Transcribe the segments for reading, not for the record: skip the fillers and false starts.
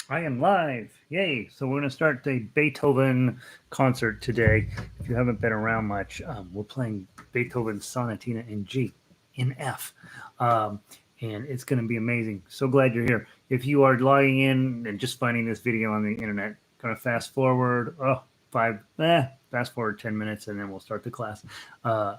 I am live. Yay. So we're going to start a Beethoven concert today. If you haven't been around much, we're playing Beethoven's Sonatina in G, in F. Um, and it's going to be amazing. So glad you're here. If you are logging in and just finding this video on the internet, kind of fast forward, fast forward 10 minutes and then we'll start the class. Uh,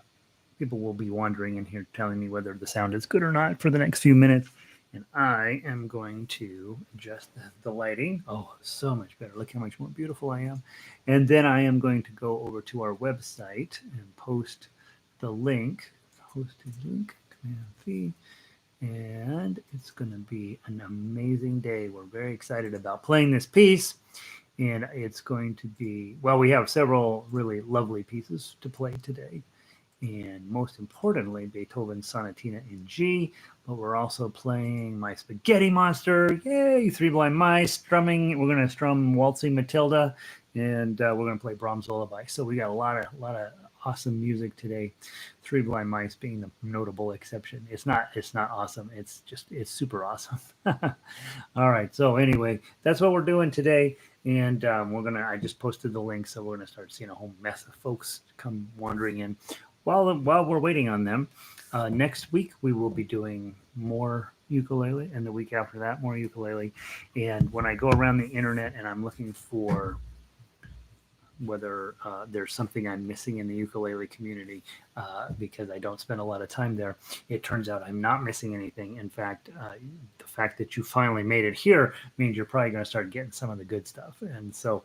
People will be wandering in here telling me whether the sound is good or not for the next few minutes. And I am going to adjust the lighting. Oh, so much better. Look how much more beautiful I am. And then I am going to go over to our website and post the link. Hosted link, Command V. And it's going to be an amazing day. We're very excited about playing this piece. And it's going to be, well, we have several really lovely pieces to play today, and most importantly, Beethoven's Sonatina in G. But we're also playing My Spaghetti Monster. Yay! Three Blind Mice strumming. We're going to strum Waltzing Matilda, and we're going to play Brahms Lullaby. So we got a lot of awesome music today. Three Blind Mice being the notable exception. It's not awesome. It's super awesome. All right. So anyway, that's what we're doing today. And I just posted the link, so we're gonna start seeing a whole mess of folks come wandering in. While we're waiting on them, next week we will be doing more ukulele, and the week after that more ukulele. And when I go around the internet and I'm looking for whether there's something I'm missing in the ukulele community, because I don't spend a lot of time there. It turns out I'm not missing anything. In fact, the fact that you finally made it here means you're probably going to start getting some of the good stuff. And so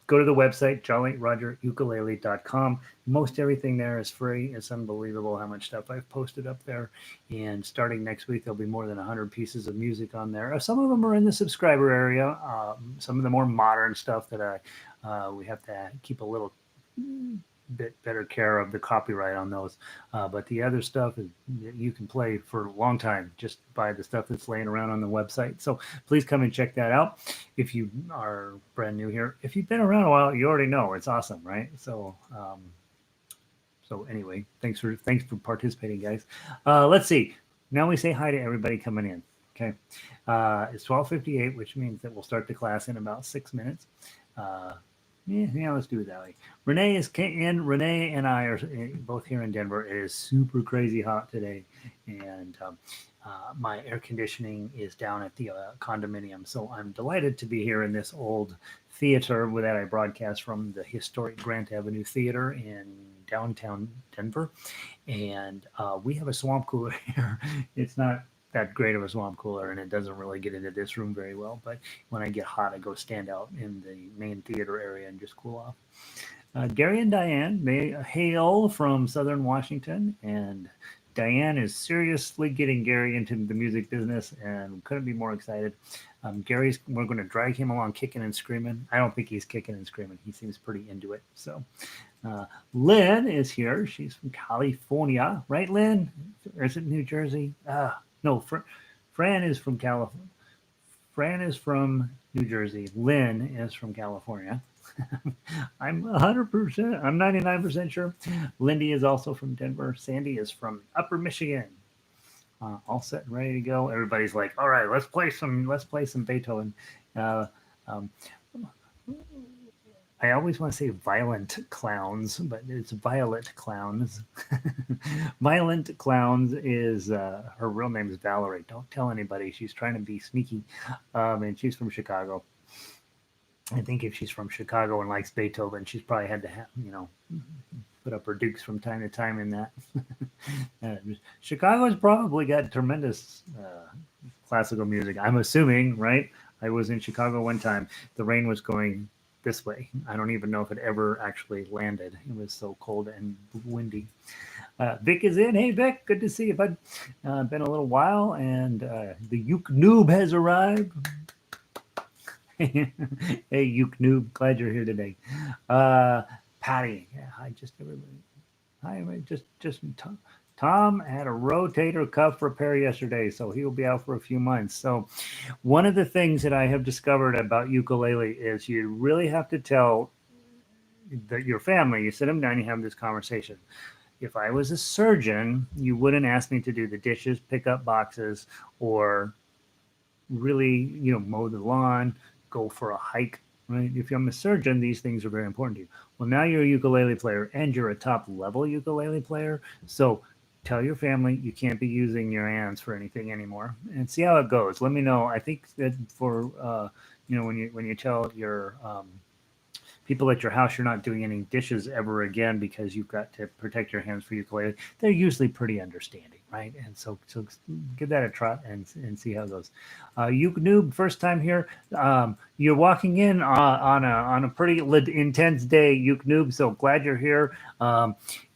go to the website, jollyrogerukulele.com. Most everything there is free. It's unbelievable how much stuff I've posted up there. And starting next week, there'll be more than 100 pieces of music on there. Some of them are in the subscriber area. Some of the more modern stuff that we have to keep a little bit better care of the copyright on those. But the other stuff is you can play for a long time just by the stuff that's laying around on the website. So please come and check that out. If you are brand new here, if you've been around a while, you already know it's awesome, right? So anyway, thanks for participating, guys. Let's see. Now we say hi to everybody coming in. Okay, it's 12:58, which means that we'll start the class in about 6 minutes. Uh, yeah, let's do it that way. Renee is in. Renee and I are both here in Denver. It is super crazy hot today, and my air conditioning is down at the condominium. So I'm delighted to be here in this old theater that I broadcast from, the historic Grant Avenue Theater in downtown Denver. And we have a swamp cooler here. It's not that great of a swamp cooler, and it doesn't really get into this room very well. But when I get hot, I go stand out in the main theater area and just cool off. Gary and Diane, they hail from Southern Washington, and Diane is seriously getting Gary into the music business, and couldn't be more excited. We're going to drag him along kicking and screaming. I don't think he's kicking and screaming. He seems pretty into it. So Lynn is here. She's from California, right, Lynn? Or is it New Jersey? No, Fran is from California. Fran is from New Jersey. Lynn is from California. I'm 100%, I'm 99% sure. Lindy is also from Denver. Sandy is from Upper Michigan. All set and ready to go. Everybody's like, all right, let's play some Beethoven. Uh, um, I always want to say violent clowns, but it's violet clowns. Violent clowns is her real name is Valerie. Don't tell anybody. She's trying to be sneaky, and she's from Chicago. I think if she's from Chicago and likes Beethoven, she's probably had to have, put up her dukes from time to time in that. Chicago's probably got tremendous classical music. I'm assuming, right? I was in Chicago one time. The rain was going this way. I don't even know if it ever actually landed. It was so cold and windy. Vic is in. Hey, Vic, good to see you, bud. Been a little while, and the Uke Noob has arrived. Hey, Uke Noob, glad you're here today. Patty, yeah, hi, just everybody. Hi, just Tom had a rotator cuff repair yesterday, so he'll be out for a few months. So, one of the things that I have discovered about ukulele is you really have to tell your family. You sit them down, you have this conversation. If I was a surgeon, you wouldn't ask me to do the dishes, pick up boxes, or really, mow the lawn, go for a hike, right? If I'm a surgeon, these things are very important to you. Well, now you're a ukulele player and you're a top level ukulele player. So tell your family you can't be using your hands for anything anymore and see how it goes. Let me know. I think that for, when you tell your, people at your house you're not doing any dishes ever again because you've got to protect your hands for ukulele, they're usually pretty understanding, right? And so give that a try and see how it goes. Uke Noob, first time here. You're walking in on a pretty intense day, Uke Noob. So glad you're here.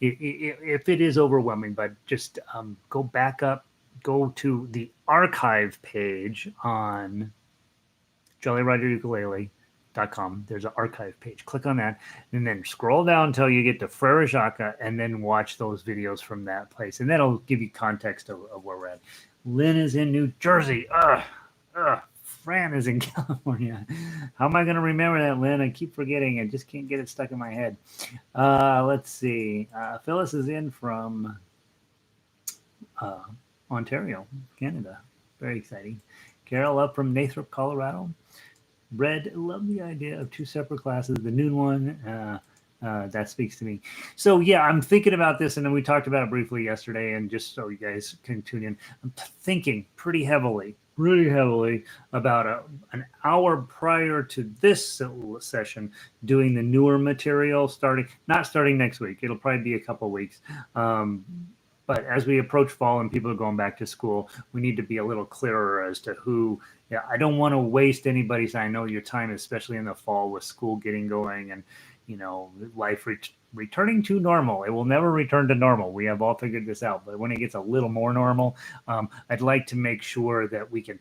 If it is overwhelming, but just go back up, go to the archive page on jollyrogerukulele.com. There's an archive page. Click on that and then scroll down until you get to Frere Jacques and then watch those videos from that place. And that'll give you context of where we're at. Lynn is in New Jersey. Fran is in California. How am I going to remember that, Lynn? I keep forgetting. I just can't get it stuck in my head. Let's see. Phyllis is in from uh, Ontario, Canada. Very exciting. Carol up from Nathrop, Colorado. Red, love the idea of two separate classes. The noon one, that speaks to me. So yeah, I'm thinking about this, and then we talked about it briefly yesterday. And just so you guys can tune in, I'm thinking pretty heavily about an hour prior to this session doing the newer material, not starting next week. It'll probably be a couple of weeks. But as we approach fall and people are going back to school, we need to be a little clearer as to who. Yeah, I don't want to waste anybody's. I know your time, especially in the fall with school getting going and life returning to normal. It will never return to normal. We have all figured this out. But when it gets a little more normal, I'd like to make sure that we can.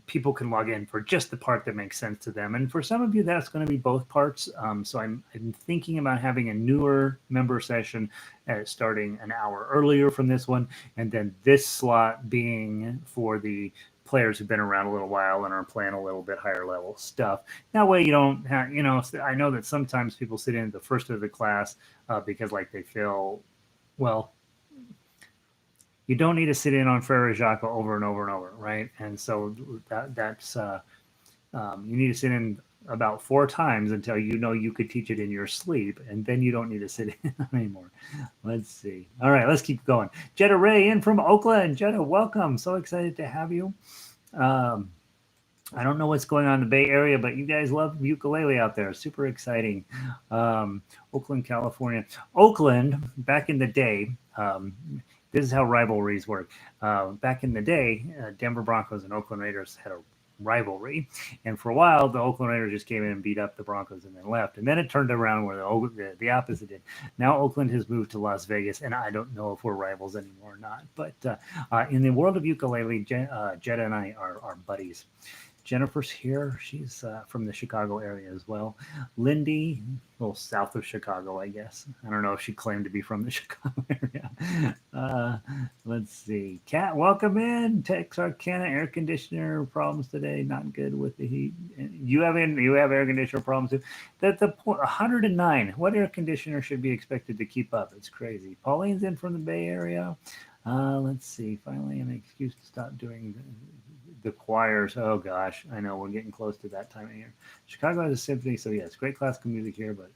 People can log in for just the part that makes sense to them. And for some of you, that's going to be both parts. So I'm thinking about having a newer member session starting an hour earlier from this one. And then this slot being for the players who've been around a little while and are playing a little bit higher level stuff. That way you don't have, I know that sometimes people sit in at the first of the class because like they feel, well, you don't need to sit in on Frere Jacques over and over and over, right? And so that's you need to sit in about 4 times until you could teach it in your sleep, and then you don't need to sit in anymore. Let's see. All right, let's keep going. Jetta Ray in from Oakland. Jetta, welcome. So excited to have you. I don't know what's going on in the Bay Area, but you guys love ukulele out there. Super exciting. Oakland, California. Oakland, back in the day, this is how rivalries work. Back in the day, Denver Broncos and Oakland Raiders had a rivalry. And for a while, the Oakland Raiders just came in and beat up the Broncos and then left. And then it turned around where the opposite did. Now Oakland has moved to Las Vegas, and I don't know if we're rivals anymore or not. But in the world of ukulele, Jetta and I are buddies. Jennifer's here. She's from the Chicago area as well. Lindy, a little south of Chicago, I guess. I don't know if she claimed to be from the Chicago area. Let's see. Kat, welcome in. Texarkana air conditioner problems today. Not good with the heat. You have air conditioner problems too. The 109. What air conditioner should be expected to keep up? It's crazy. Pauline's in from the Bay Area. Let's see. Finally, an excuse to stop doing the choirs. Oh gosh, I know we're getting close to that time of year. Chicago has a symphony, so yes, great classical music here. But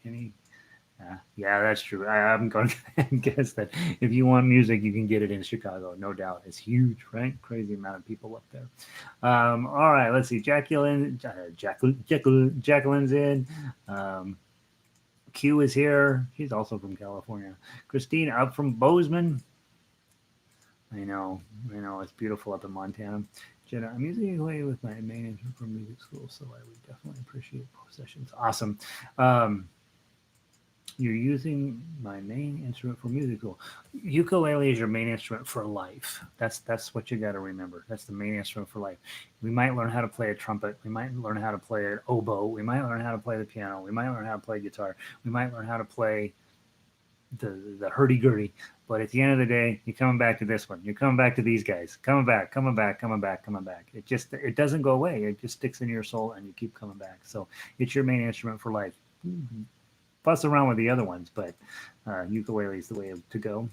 yeah, that's true. I'm going to guess that if you want music, you can get it in Chicago, no doubt. It's huge, right? Crazy amount of people up there. All right, let's see. Jacqueline's in. Q is here. She's also from California. Christine up from Bozeman. I know. It's beautiful up in Montana. Jenna, I'm using ukulele with my main instrument from music school, so I would definitely appreciate both sessions. Awesome. You're using my main instrument for music school. Ukulele is your main instrument for life. That's what you got to remember. That's the main instrument for life. We might learn how to play a trumpet. We might learn how to play an oboe. We might learn how to play the piano. We might learn how to play guitar. We might learn how to play the hurdy-gurdy. But at the end of the day, you're coming back to this one. You're coming back to these guys. Coming back. It doesn't go away. It just sticks in your soul, and you keep coming back. So it's your main instrument for life. Fuss around with the other ones, but ukulele is the way to go.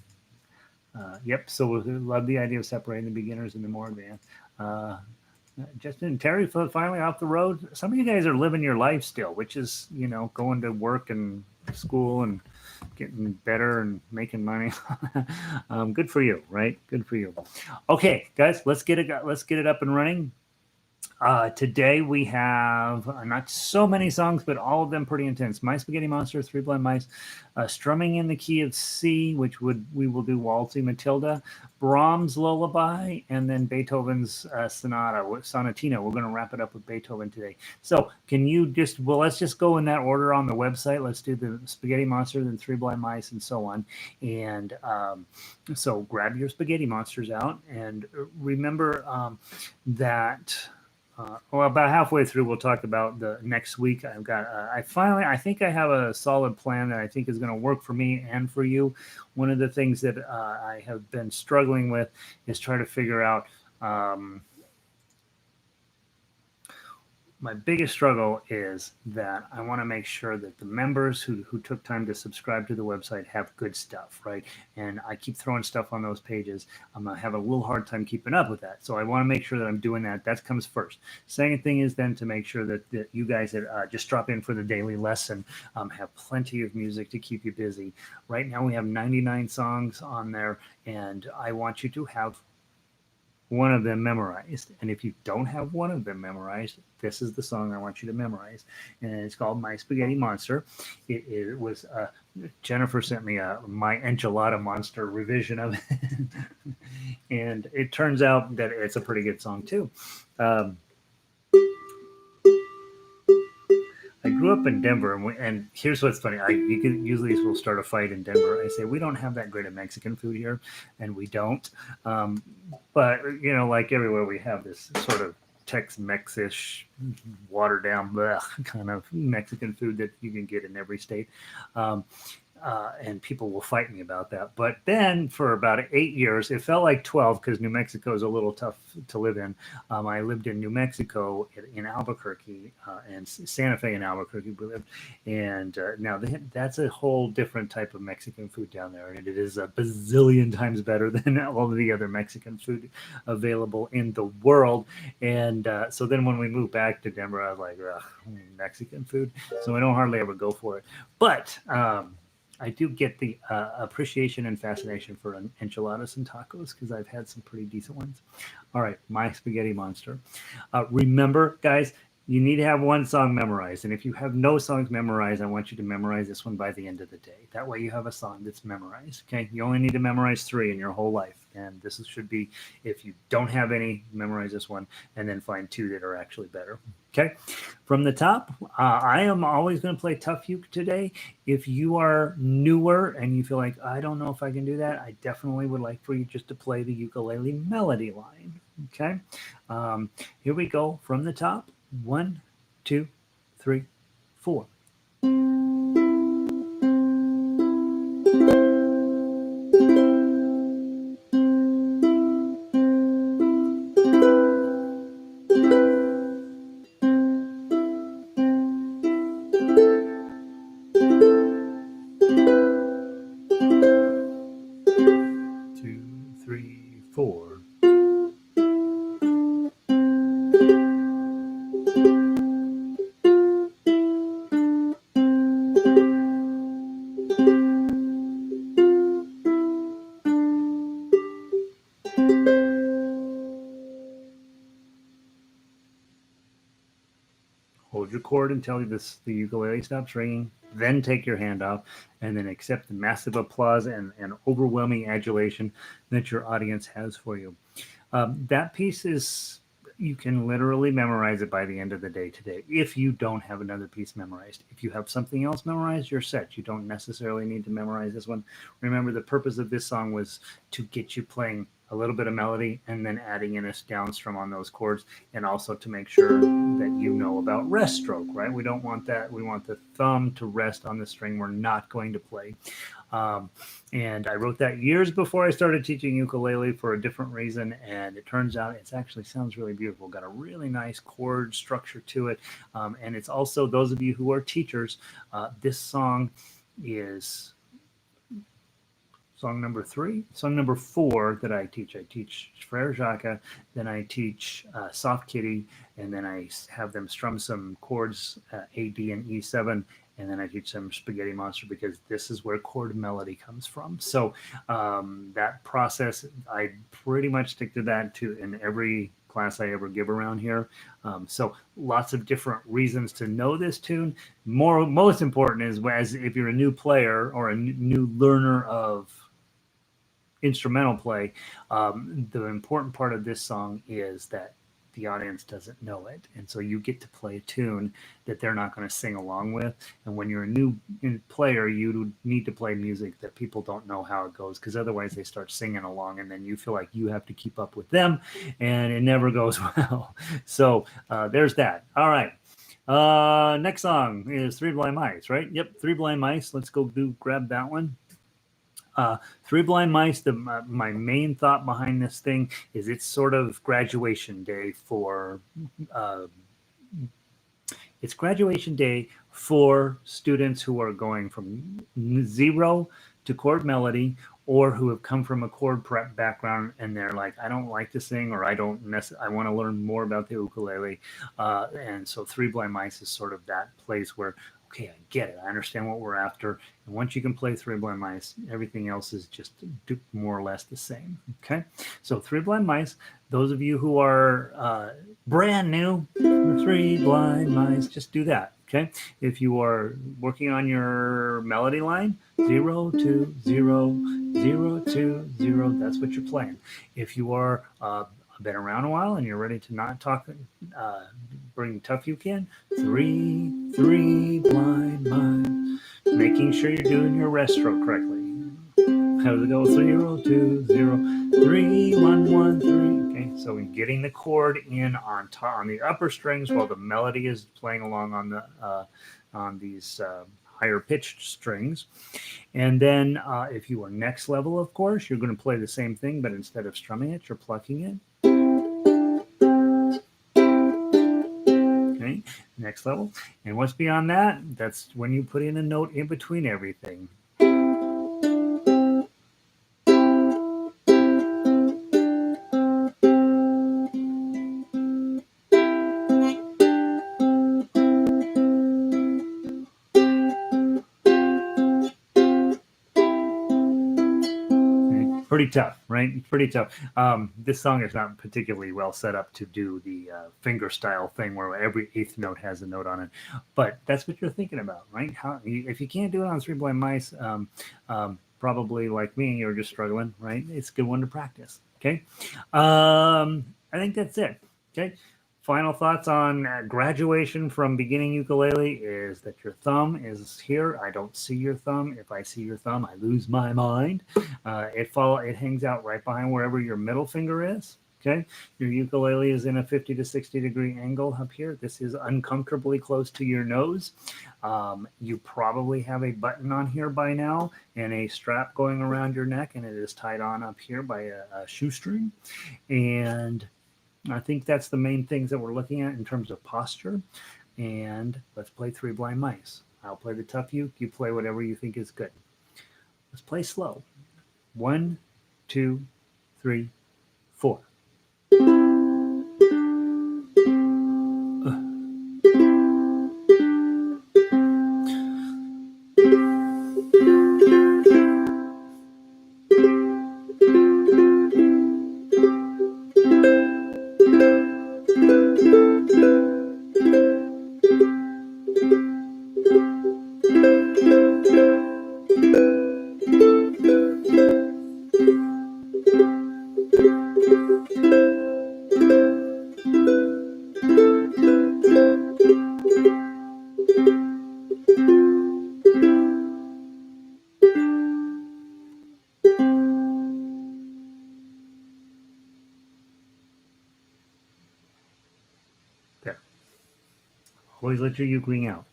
Yep. So we love the idea of separating the beginners and the more advanced. Uh, Justin and Terry finally off the road. Some of you guys are living your life still, which is, going to work and school and getting better and making money. Good for you, right? Good for you. Okay, guys, let's get it. Let's get it up and running. Today we have not so many songs, but all of them pretty intense. My Spaghetti Monster, Three Blind Mice, Strumming in the Key of C, which we will do Waltzing Matilda, Brahms Lullaby, and then Beethoven's Sonatina. We're going to wrap it up with Beethoven today. So can you let's just go in that order on the website. Let's do the Spaghetti Monster, then Three Blind Mice, and so on. And so grab your Spaghetti Monsters out and remember that. Well, about halfway through, we'll talk about the next week. I've got, I think I have a solid plan that I think is going to work for me and for you. One of the things that I have been struggling with is trying to figure out, my biggest struggle is that I want to make sure that the members who took time to subscribe to the website have good stuff, right? And I keep throwing stuff on those pages. I'm going to have a little hard time keeping up with that. So I want to make sure that I'm doing that. That comes first. Second thing is then to make sure that you guys that just drop in for the daily lesson have plenty of music to keep you busy. Right now we have 99 songs on there, and I want you to have one of them memorized. And if you don't have one of them memorized, this is the song I want you to memorize. And it's called My Spaghetti Monster. It was, Jennifer sent me My Enchilada Monster revision of it. And it turns out that it's a pretty good song too. I grew up in Denver, and here's what's funny. Usually we'll start a fight in Denver. I say, we don't have that great of Mexican food here, and we don't. But, like everywhere, we have this sort of Tex-Mex-ish, watered-down kind of Mexican food that you can get in every state. And people will fight me about that. But then for about 8 years, it felt like 12 because New Mexico is a little tough to live in. I lived in New Mexico in Albuquerque and Santa Fe in Albuquerque we lived. And now that's a whole different type of Mexican food down there. And it is a bazillion times better than all of the other Mexican food available in the world. And so then when we moved back to Denver, I was like, Mexican food. So I don't hardly ever go for it. But I do get the appreciation and fascination for enchiladas and tacos because I've had some pretty decent ones. All right, My Spaghetti Monster. Remember, guys, you need to have one song memorized. And if you have no songs memorized, I want you to memorize this one by the end of the day. That way you have a song that's memorized, okay? You only need to memorize 3 in your whole life. And this should be, if you don't have any, memorize this one, and then find 2 that are actually better. Okay, from the top, I am always going to play Tough Uke today. If you are newer and you feel like, I don't know if I can do that, I definitely would like for you just to play the ukulele melody line. Okay, here we go from the top. 1, 2, 3, 4. 4. Hold your chord until the ukulele stops ringing, then take your hand off, and then accept the massive applause and overwhelming adulation that your audience has for you. That piece is, you can literally memorize it by the end of the day today if you don't have another piece memorized. If you have something else memorized, you're set. You don't necessarily need to memorize this one. Remember, the purpose of this song was to get you playing a little bit of melody and then adding in a downstrum on those chords, and also to make sure that you know about rest stroke, right? We don't want that. We want the thumb to rest on the string we're not going to play. And I wrote that years before I started teaching ukulele for a different reason, and it turns out it actually sounds really beautiful. Got a really nice chord structure to it, and it's also, those of you who are teachers, this song is song number 3. Song number 4 that I teach Frere Jacques, then I teach Soft Kitty, and then I have them strum some chords, A, D, and E7, and then I teach them Spaghetti Monster because this is where chord melody comes from. So that process, I pretty much stick to that too in every class I ever give around here. So lots of different reasons to know this tune. Most important is as if you're a new player or a new learner of instrumental play, the important part of this song is that the audience doesn't know it, and so you get to play a tune that they're not going to sing along with. And when you're a new player, you need to play music that people don't know how it goes, because otherwise they start singing along and then you feel like you have to keep up with them, and it never goes well. So there's that. All right, next song is Three Blind Mice, right? Yep, Three Blind Mice. Let's go grab that one. Three Blind Mice, my main thought behind this thing is it's sort of graduation day for students who are going from 0 to chord melody, or who have come from a chord prep background and they're like, I don't like to sing, or I want to learn more about the ukulele. And so Three Blind Mice is sort of that place where, okay, I get it. I understand what we're after. And once you can play Three Blind Mice, everything else is just more or less the same. Okay. So Three Blind Mice, those of you who are brand new, Three Blind Mice, just do that. Okay. If you are working on your melody line, 0 2 0 0 2 0, that's what you're playing. If you are been around a while and you're ready to not talk, bring tough uke in, 3 blind mice, making sure you're doing your rest stroke correctly. How does it go? 0 2 0 3 1 1 3. Okay, so we're getting the chord in on the upper strings while the melody is playing along on these higher pitched strings. And then if you are next level, of course, you're going to play the same thing, but instead of strumming it, you're plucking it. Okay, next level. And what's beyond that? That's when you put in a note in between everything. Pretty tough, right? Pretty tough. This song is not particularly well set up to do the finger style thing where every eighth note has a note on it, but that's what you're thinking about, right? If you can't do it on Three Blind Mice, probably like me, you're just struggling, right? It's a good one to practice. Okay, I think that's it. Okay. Final thoughts on graduation from beginning ukulele is that your thumb is here. I don't see your thumb. If I see your thumb, I lose my mind. It hangs out right behind wherever your middle finger is. Okay, your ukulele is in a 50 to 60 degree angle up here. This is uncomfortably close to your nose. You probably have a button on here by now and a strap going around your neck, and it is tied on up here by a shoestring. And I think that's the main things that we're looking at in terms of posture. And let's play Three Blind Mice. I'll play the tough uke. You play whatever you think is good. Let's play slow. 1, 2, 3, 4. There. Always let your uke ring out.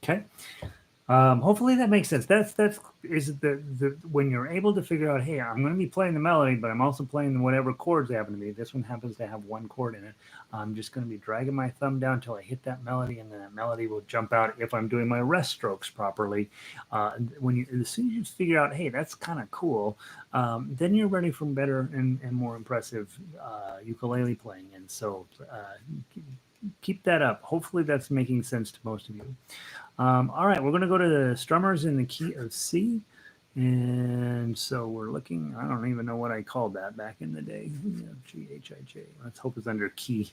Okay. Hopefully that makes sense. That's is the when you're able to figure out, hey, I'm going to be playing the melody, but I'm also playing whatever chords they happen to be. This one happens to have one chord in it. I'm just going to be dragging my thumb down until I hit that melody, and then that melody will jump out if I'm doing my rest strokes properly. When you as soon as you figure out, hey, that's kind of cool, then you're ready for better and more impressive ukulele playing. And so keep that up. Hopefully that's making sense to most of you. All right, we're going to go to the strummers in the key of C. And so we're looking, I don't even know what I called that back in the day. G, H, I, J. Let's hope it's under key.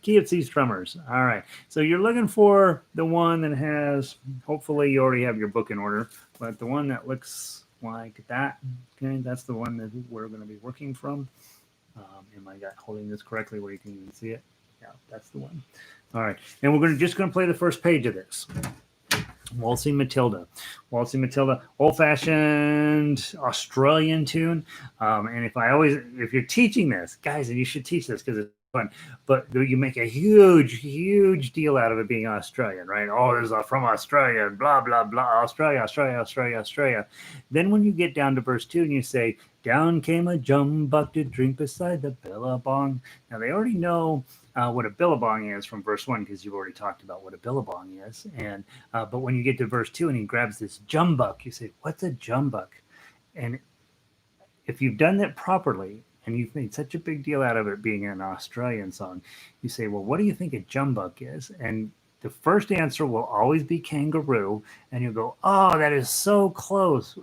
Key of C strummers. All right. So you're looking for the one that has, hopefully you already have your book in order, but the one that looks like that. Okay, that's the one that we're going to be working from. Am I holding this correctly where you can even see it? Yeah, that's the one. All right, and we're just going to play the first page of this. Waltzing Matilda. Waltzing Matilda, old-fashioned Australian tune. And if you're teaching this, guys, and you should teach this because it's fun, but you make a huge deal out of it being Australian, right? Oh, this is from Australia, blah, blah, blah, Australia, Australia, Australia, Australia. Then when you get down to verse 2 and you say, down came a jumbuck to drink beside the billabong. Now, they already know what a billabong is from verse 1 because you've already talked about what a billabong is. And but when you get to verse 2 and he grabs this jumbuck, you say, what's a jumbuck? And if you've done that properly and you've made such a big deal out of it being an Australian song, you say, well, what do you think a jumbuck is? And the first answer will always be kangaroo. And you'll go, oh, that is so close.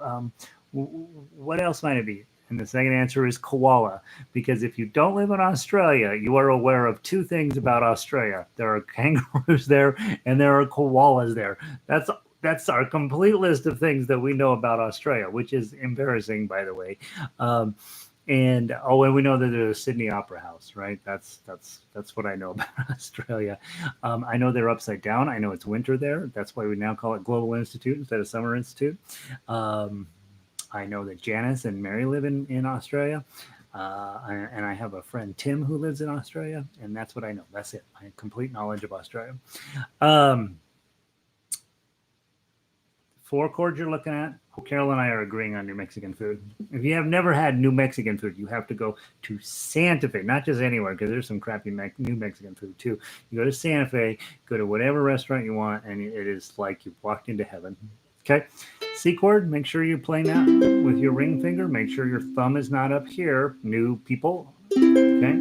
What else might it be? And the second answer is koala, because if you don't live in Australia, you are aware of two things about Australia. There are kangaroos there and there are koalas there. That's our complete list of things that we know about Australia, which is embarrassing, by the way. And we know that there's a Sydney Opera House, right? That's what I know about Australia. I know they're upside down. I know it's winter there. That's why we now call it Global Institute instead of Summer Institute. I know that Janice and Mary live in Australia. And I have a friend, Tim, who lives in Australia. And that's what I know. That's it. I have complete knowledge of Australia. 4 chords you're looking at. Oh, Carol and I are agreeing on New Mexican food. If you have never had New Mexican food, you have to go to Santa Fe, not just anywhere, because there's some crappy New Mexican food too. You go to Santa Fe, go to whatever restaurant you want, and it is like you've walked into heaven. Okay, C chord, make sure you're playing that with your ring finger. Make sure your thumb is not up here, new people. Okay,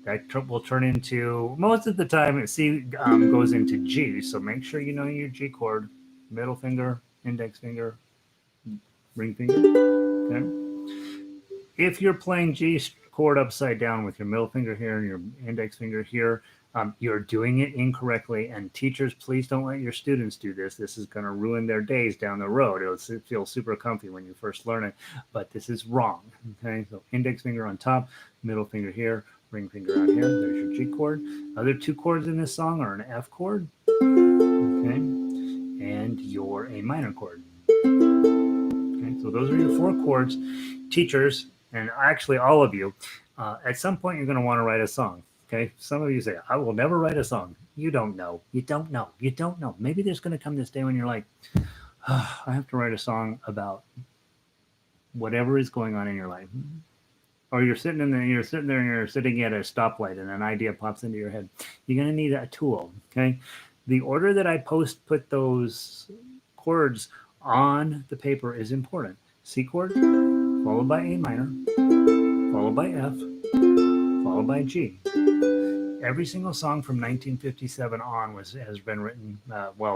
that will turn into, most of the time, C goes into G, so make sure you know your G chord, middle finger, index finger, ring finger. Okay. If you're playing G chord upside down with your middle finger here and your index finger here, you're doing it incorrectly. And teachers, please don't let your students do this. This is going to ruin their days down the road. It'll feel super comfy when you first learn it, but this is wrong. Okay, so index finger on top, middle finger here, ring finger out here. There's your G chord. Other 2 chords in this song are an F chord, okay, and your A minor chord. Okay, so those are your 4 chords. Teachers, and actually all of you, at some point you're going to want to write a song. Okay, some of you say, I will never write a song. You don't know. You don't know. You don't know. Maybe there's going to come this day when you're like, oh, I have to write a song about whatever is going on in your life. Or you're sitting there and you're sitting at a stoplight and an idea pops into your head. You're going to need a tool. Okay, the order that I put those chords on the paper is important. C chord, followed by A minor, followed by F, followed by G. Every single song from 1957 on has been written,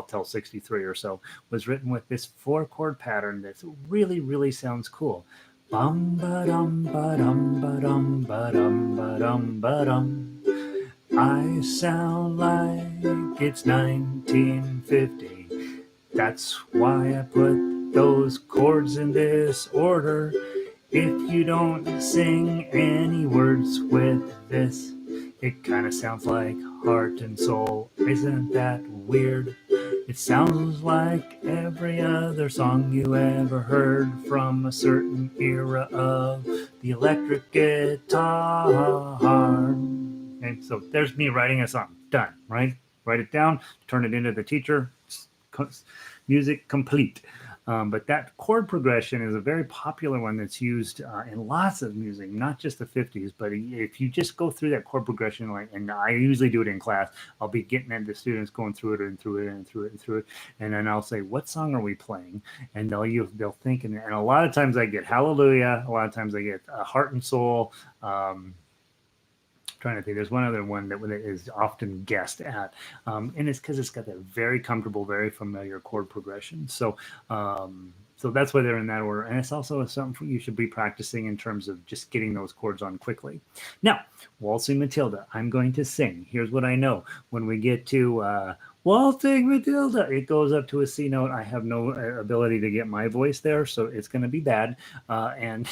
till 63 or so, was written with this 4 chord pattern that really, really sounds cool. Bum ba dum ba dum ba dum ba dum ba dum ba dum. I sound like it's 1950. That's why I put those chords in this order. If you don't sing any words with this, it kind of sounds like heart and soul. Isn't that weird? It sounds like every other song you ever heard from a certain era of the electric guitar. And so there's me writing a song. Done, right? Write it down, turn it into the teacher. music complete. But that chord progression is a very popular one that's used in lots of music, not just the 50s. But if you just go through that chord progression, like, and I usually do it in class, I'll be getting into students going through it and through it and through it and through it, and then I'll say, "What song are we playing?" And they'll think, and a lot of times I get Hallelujah, a lot of times I get Heart and Soul. Trying to think, there's one other one that is often guessed at, and it's because it's got that very comfortable, very familiar chord progression. So that's why they're in that order, and it's also something you should be practicing in terms of just getting those chords on quickly. Now, Waltzing Matilda, I'm going to sing. Here's what I know: when we get to Waltzing Matilda, it goes up to a C note. I have no ability to get my voice there, so it's going to be bad, and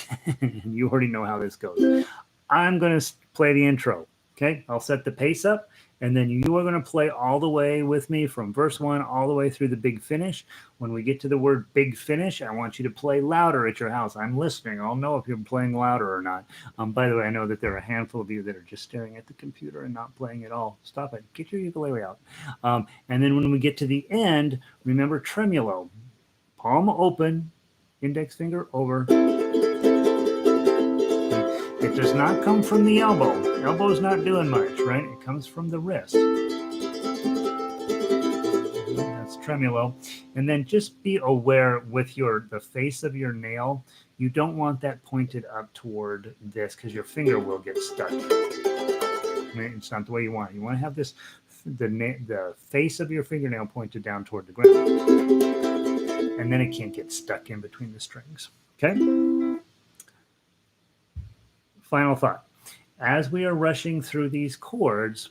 you already know how this goes. I'm going to play the intro. Okay, I'll set the pace up, and then you are going to play all the way with me from verse 1 all the way through the big finish. When we get to the word big finish, I want you to play louder at your house. I'm listening. I'll know if you're playing louder or not. By the way, I know that there are a handful of you that are just staring at the computer and not playing at all. Stop it. Get your ukulele out. And then when we get to the end, remember tremolo. Palm open, index finger over. It does not come from the elbow. The elbow's not doing much, right? It comes from the wrist. That's tremolo. And then just be aware with the face of your nail, you don't want that pointed up toward this because your finger will get stuck. It's not the way you want it. You want to have the face of your fingernail pointed down toward the ground. And then it can't get stuck in between the strings. Okay? Final thought. As we are rushing through these chords,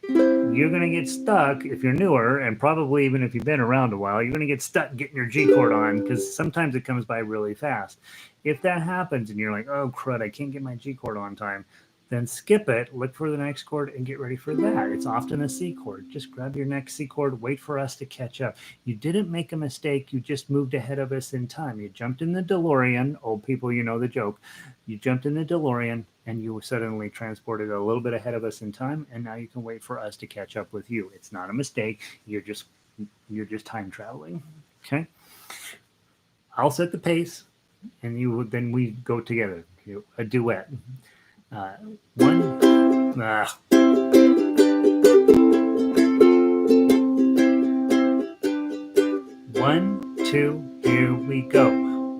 you're going to get stuck if you're newer, and probably even if you've been around a while, you're going to get stuck getting your G chord on because sometimes it comes by really fast. If that happens and you're like, oh, crud, I can't get my G chord on time, then skip it, look for the next chord, and get ready for that. It's often a C chord. Just grab your next C chord, wait for us to catch up. You didn't make a mistake. You just moved ahead of us in time. You jumped in the DeLorean. Old people, you know the joke. You jumped in the DeLorean, and you were suddenly transported a little bit ahead of us in time, and now you can wait for us to catch up with you. It's not a mistake. You're just time traveling. Okay? I'll set the pace, and then we go together. A duet. One, 1, 2, here we go.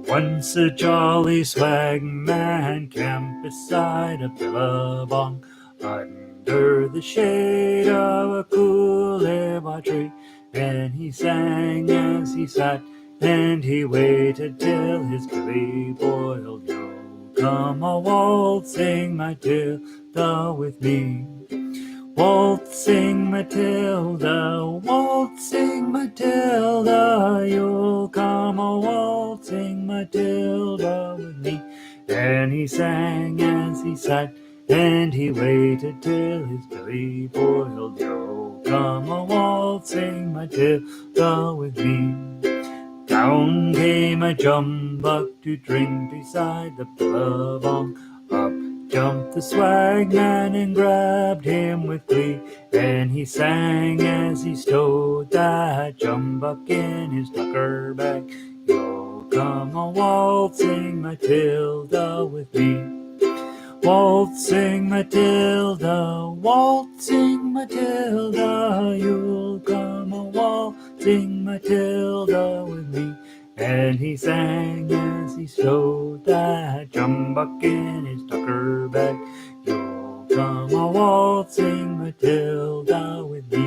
Once a jolly swagman camped beside a billabong under the shade of a coolibah tree, and he sang as he sat, and he waited till his belly boiled. Come a waltzing Matilda with me. Waltzing Matilda, waltzing Matilda, you'll come a waltzing Matilda with me. And he sang as he sat, and he waited till his belly boiled. You'll come a waltzing Matilda with me. Down came a jumbuck to drink beside the billabong. Up jumped the swagman and grabbed him with glee, and he sang as he stowed that jumbuck in his tucker bag. You'll come a waltzing Matilda with me. Waltzing Matilda, waltzing Matilda, you'll come a waltzing Matilda with me. And he sang as he stowed that jumbuck in his tucker bag. You'll come a waltzing Matilda with me.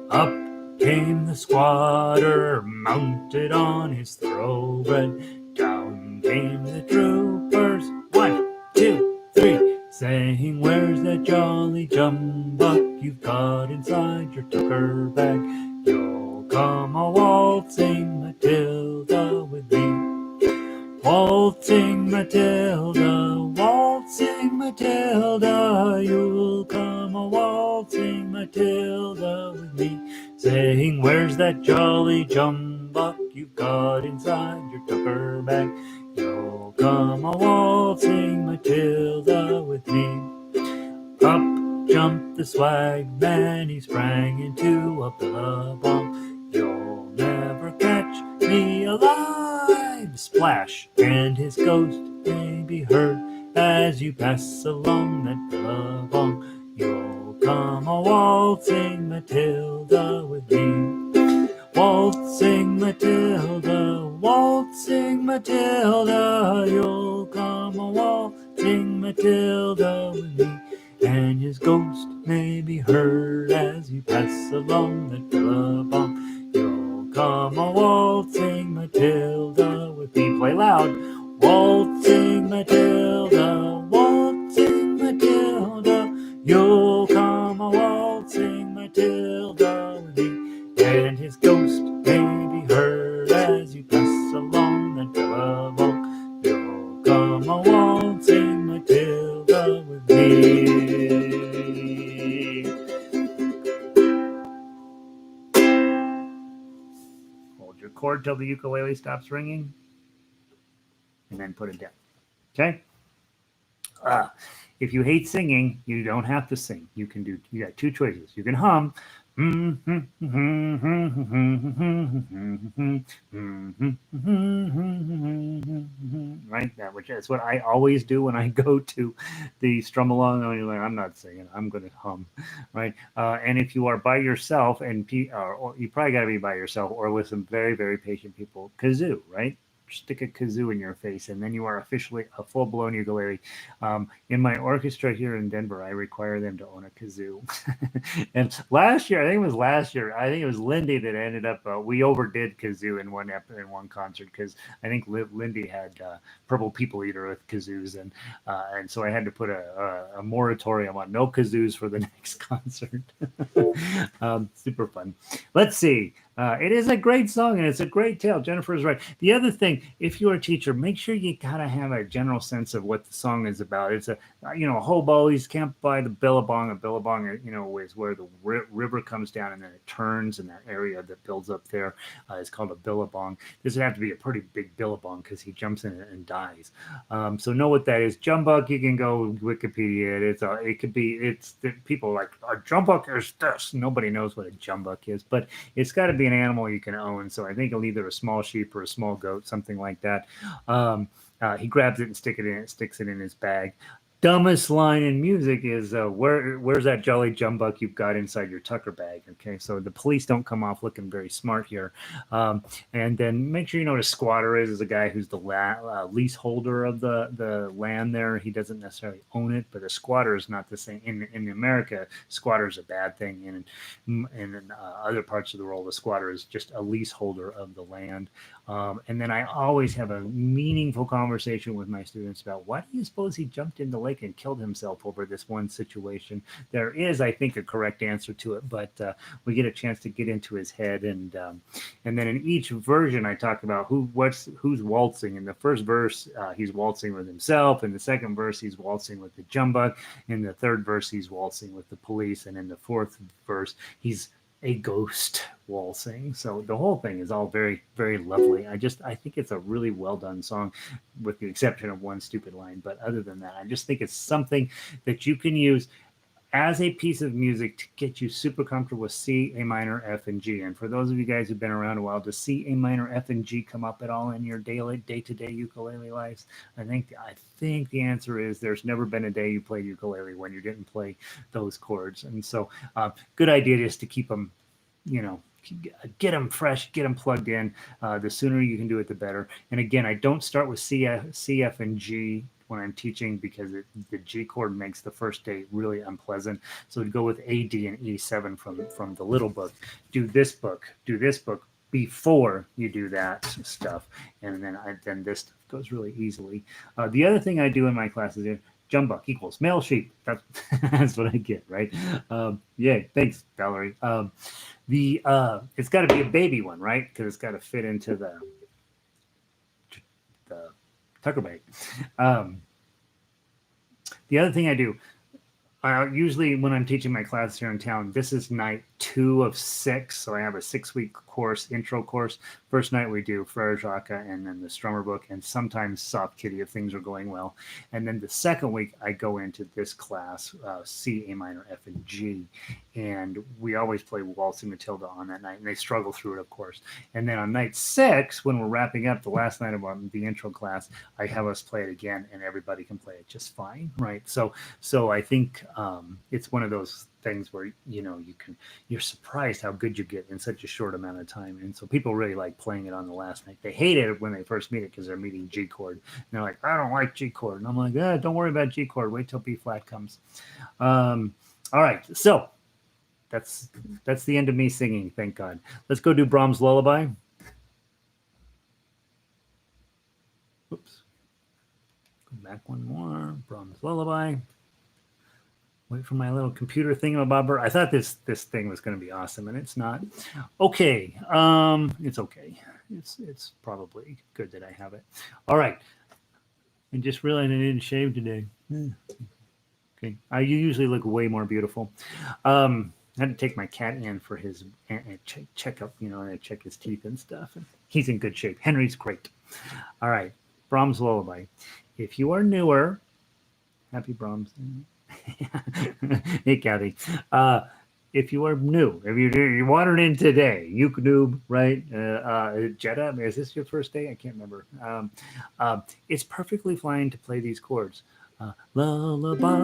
Up came the squatter, mounted on his thoroughbred. Down came the troopers, 1, 2, 3, saying, where's that jolly jumbuck you've got inside your tucker bag? You'll come a waltzing Matilda with me. Waltzing Matilda, waltzing Matilda, you'll come a waltzing Matilda with me. Saying, where's that jolly jumbuck you've got inside your tucker bag? You'll come a waltzing Matilda with me. Up jumped the swagman, he sprang into a billabong. You'll never catch me alive. Splash, and his ghost may be heard as you pass along that billabong. You'll come a waltzing Matilda with me. Waltzing Matilda, you'll come a waltzing Matilda with me. And his ghost may be heard as you pass along the billabong. You'll come a waltzing Matilda with me. Play loud. Waltzing Matilda, you'll come a waltzing Matilda with me. And his ghost may be heard as you pass along the billabong. You'll come a waltzing Matilda with me. Hold your chord till the ukulele stops ringing, and then put it down. Okay? If you hate singing, you don't have to sing. You got two choices. You can hum. Right? That's what I always do when I go to the strum along. I'm not singing. I'm going to hum. Right? And if you are by yourself, or you probably got to be by yourself or with some very, very patient people, kazoo, right? Stick a kazoo in your face, and then you are officially a full-blown ukulele. In my orchestra here in Denver, I require them to own a kazoo. And I think it was Lindy that ended up. We overdid kazoo in one concert because I think Lindy had Purple People Eater with kazoos, and so I had to put a moratorium on no kazoos for the next concert. Super fun. Let's see. It is a great song and it's a great tale. Jennifer is right. The other thing, if you're a teacher, make sure you gotta have a general sense of what the song is about. It's a hobo. He's camped by the billabong. A billabong, is where the river comes down and then it turns, and that area that builds up there is called a billabong. This would have to be a pretty big billabong because he jumps in it and dies. So know what that is. Jumbuck, you can go Wikipedia. It's people are like, a jumbuck is this. Nobody knows what a jumbuck is, but it's got to be an animal you can own. So I think either a small sheep or a small goat, something like that. He grabs it and sticks it in his bag. Dumbest line in music is where's that jolly jumbuck you've got inside your tucker bag? Okay, so the police don't come off looking very smart here. And then make sure you know what a squatter is a guy who's the leaseholder of the land there. He doesn't necessarily own it, but a squatter is not the same. In America, squatter is a bad thing. And in other parts of the world, a squatter is just a leaseholder of the land. And then I always have a meaningful conversation with my students about why do you suppose he jumped in the lake and killed himself over this one situation? There is, I think, a correct answer to it, but we get a chance to get into his head, and then in each version, I talk about who's waltzing. In the first verse, he's waltzing with himself. In the second verse, he's waltzing with the jumbuck. In the third verse, he's waltzing with the police, and in the fourth verse, he's a ghost waltzing. So the whole thing is all very, very lovely. I think it's a really well done song, with the exception of one stupid line. But other than that, I just think it's something that you can use as a piece of music to get you super comfortable with C, A minor, F, and G. And for those of you guys who've been around a while, does C, A minor, F, and G come up at all in your day-to-day ukulele lives? I think the answer is there's never been a day you played ukulele when you didn't play those chords. And so good idea is to keep them, get them fresh, get them plugged in. The sooner you can do it, the better. And again, I don't start with C, F, and G when I'm teaching because the G chord makes the first day really unpleasant. So to go with A, D, and E7 from the little book. Do this book before you do that stuff, and then this stuff goes really easily. The other thing I do in my classes is jumbuck equals male sheep. That's what I get, right? Yay, thanks, Valerie. It's got to be a baby one, right? Because it's got to fit into the tucker bag. The other thing I do, usually when I'm teaching my class here in town, this is night 2 of 6. So I have a 6-week course, intro course. First night we do Frere Jacques and then the Strummer book and sometimes Soft Kitty if things are going well. And then the second week I go into this class, C, A minor, F, and G. And we always play Waltzing Matilda on that night. And they struggle through it, of course. And then on night 6, when we're wrapping up the last night of the intro class, I have us play it again and everybody can play it just fine, right? So I think it's one of those things where you're surprised how good you get in such a short amount of time, and so people really like playing it on the last night. They hate it when they first meet it because they're meeting G chord and they're like, I don't like G chord, and I'm like, don't worry about G chord, wait till B flat comes. All right, so that's the end of me singing, thank God. Let's go do Brahms' Lullaby. Oops, go back one more. Brahms' Lullaby. Wait for my little computer thingamabobber. I thought this thing was going to be awesome, and it's not. Okay, it's okay. It's probably good that I have it. All right. I just realized I didn't shave today. Okay, I usually look way more beautiful. I had to take my cat in for his checkup, and I check his teeth and stuff. And he's in good shape. Henry's great. All right, Brahms' Lullaby. If you are newer, happy Brahms. Hey, Kathy. If you are new, if you wandered in today, you noob, right? Jetta, is this your first day? I can't remember. It's perfectly fine to play these chords. Lullaby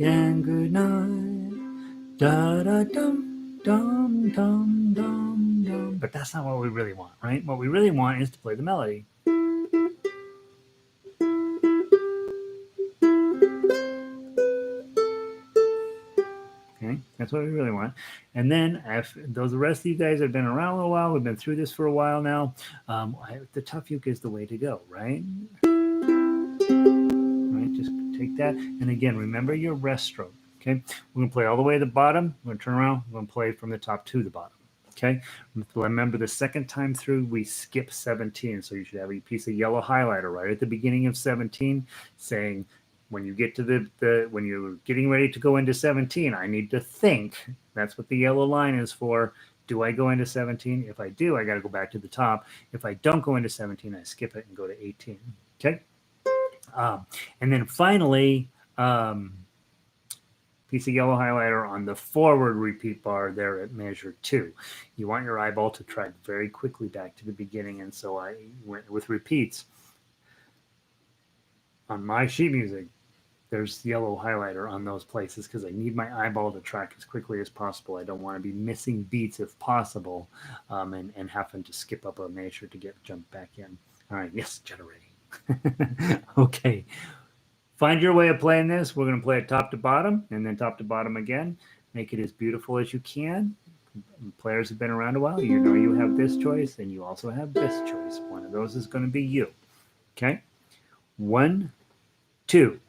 and good night. Da da dum dum dum dum dum. But that's not what we really want, right? What we really want is to play the melody. Okay, that's what we really want. And then if the rest of you guys have been around a while, we've been through this for a while now, the tough uke is the way to go, right? Right, just take that. And again, remember your rest stroke, okay? We're going to play all the way to the bottom. We're going to turn around. We're going to play from the top to the bottom, okay? Remember the second time through, we skip 17. So you should have a piece of yellow highlighter right at the beginning of 17 saying, when you get to when you're getting ready to go into 17, I need to think. That's what the yellow line is for. Do I go into 17? If I do, I got to go back to the top. If I don't go into 17, I skip it and go to 18. Okay. And then finally, piece of yellow highlighter on the forward repeat bar there at measure 2. You want your eyeball to track very quickly back to the beginning. And so I went with repeats. On my sheet music, there's yellow highlighter on those places because I need my eyeball to track as quickly as possible. I don't want to be missing beats if possible, and having to skip up a measure to jump back in. All right, yes, generating. Okay, find your way of playing this. We're going to play it top to bottom and then top to bottom again. Make it as beautiful as you can. Players have been around a while. You know you have this choice and you also have this choice. One of those is going to be you. Okay, 1, 2.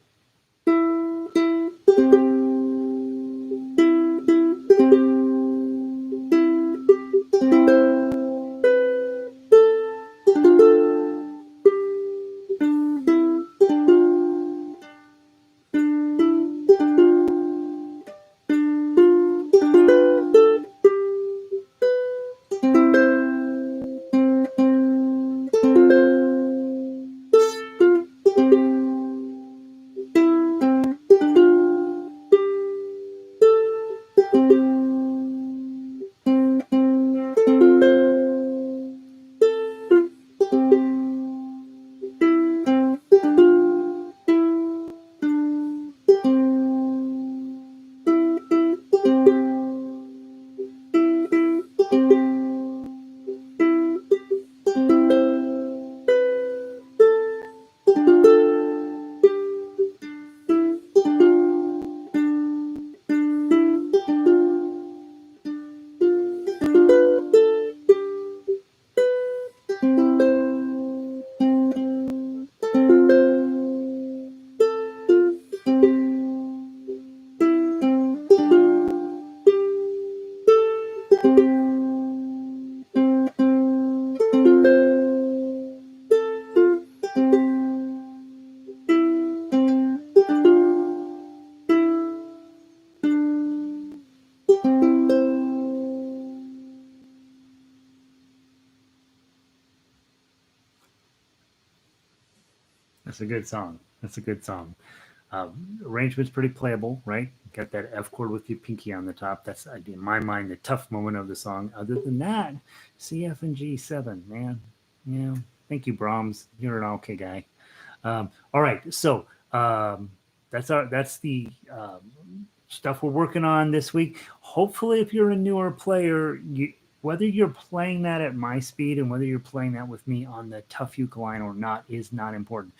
That's a good song. That's a good song. Arrangement's pretty playable, right? Got that F chord with your pinky on the top. That's, in my mind, the tough moment of the song. Other than that, C, F, and G7, man. Yeah. Thank you, Brahms. You're an okay guy. All right. So that's the stuff we're working on this week. Hopefully, if you're a newer player, whether you're playing that at my speed and whether you're playing that with me on the tough ukulele or not is not important.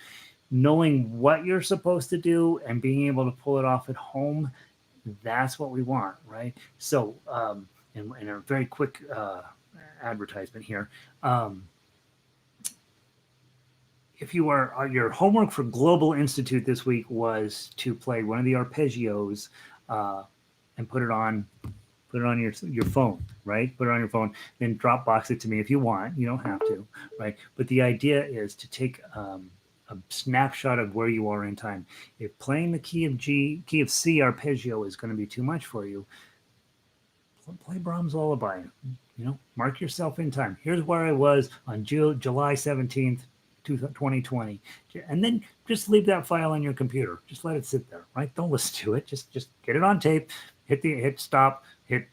Knowing what you're supposed to do and being able to pull it off at home, that's what we want, right? So, and a very quick advertisement here. If you are your homework for Global Institute this week was to play one of the arpeggios and put it on your phone, right? Put it on your phone, then Dropbox it to me if you want. You don't have to, right? But the idea is to take a snapshot of where you are in time. If playing the key of C arpeggio is going to be too much for you, play Brahms Lullaby. Mark yourself in time. Here's where I was on July 17th, 2020, and then just leave that file on your computer. Just let it sit there, right? Don't listen to it. Just get it on tape. Hit stop. Hit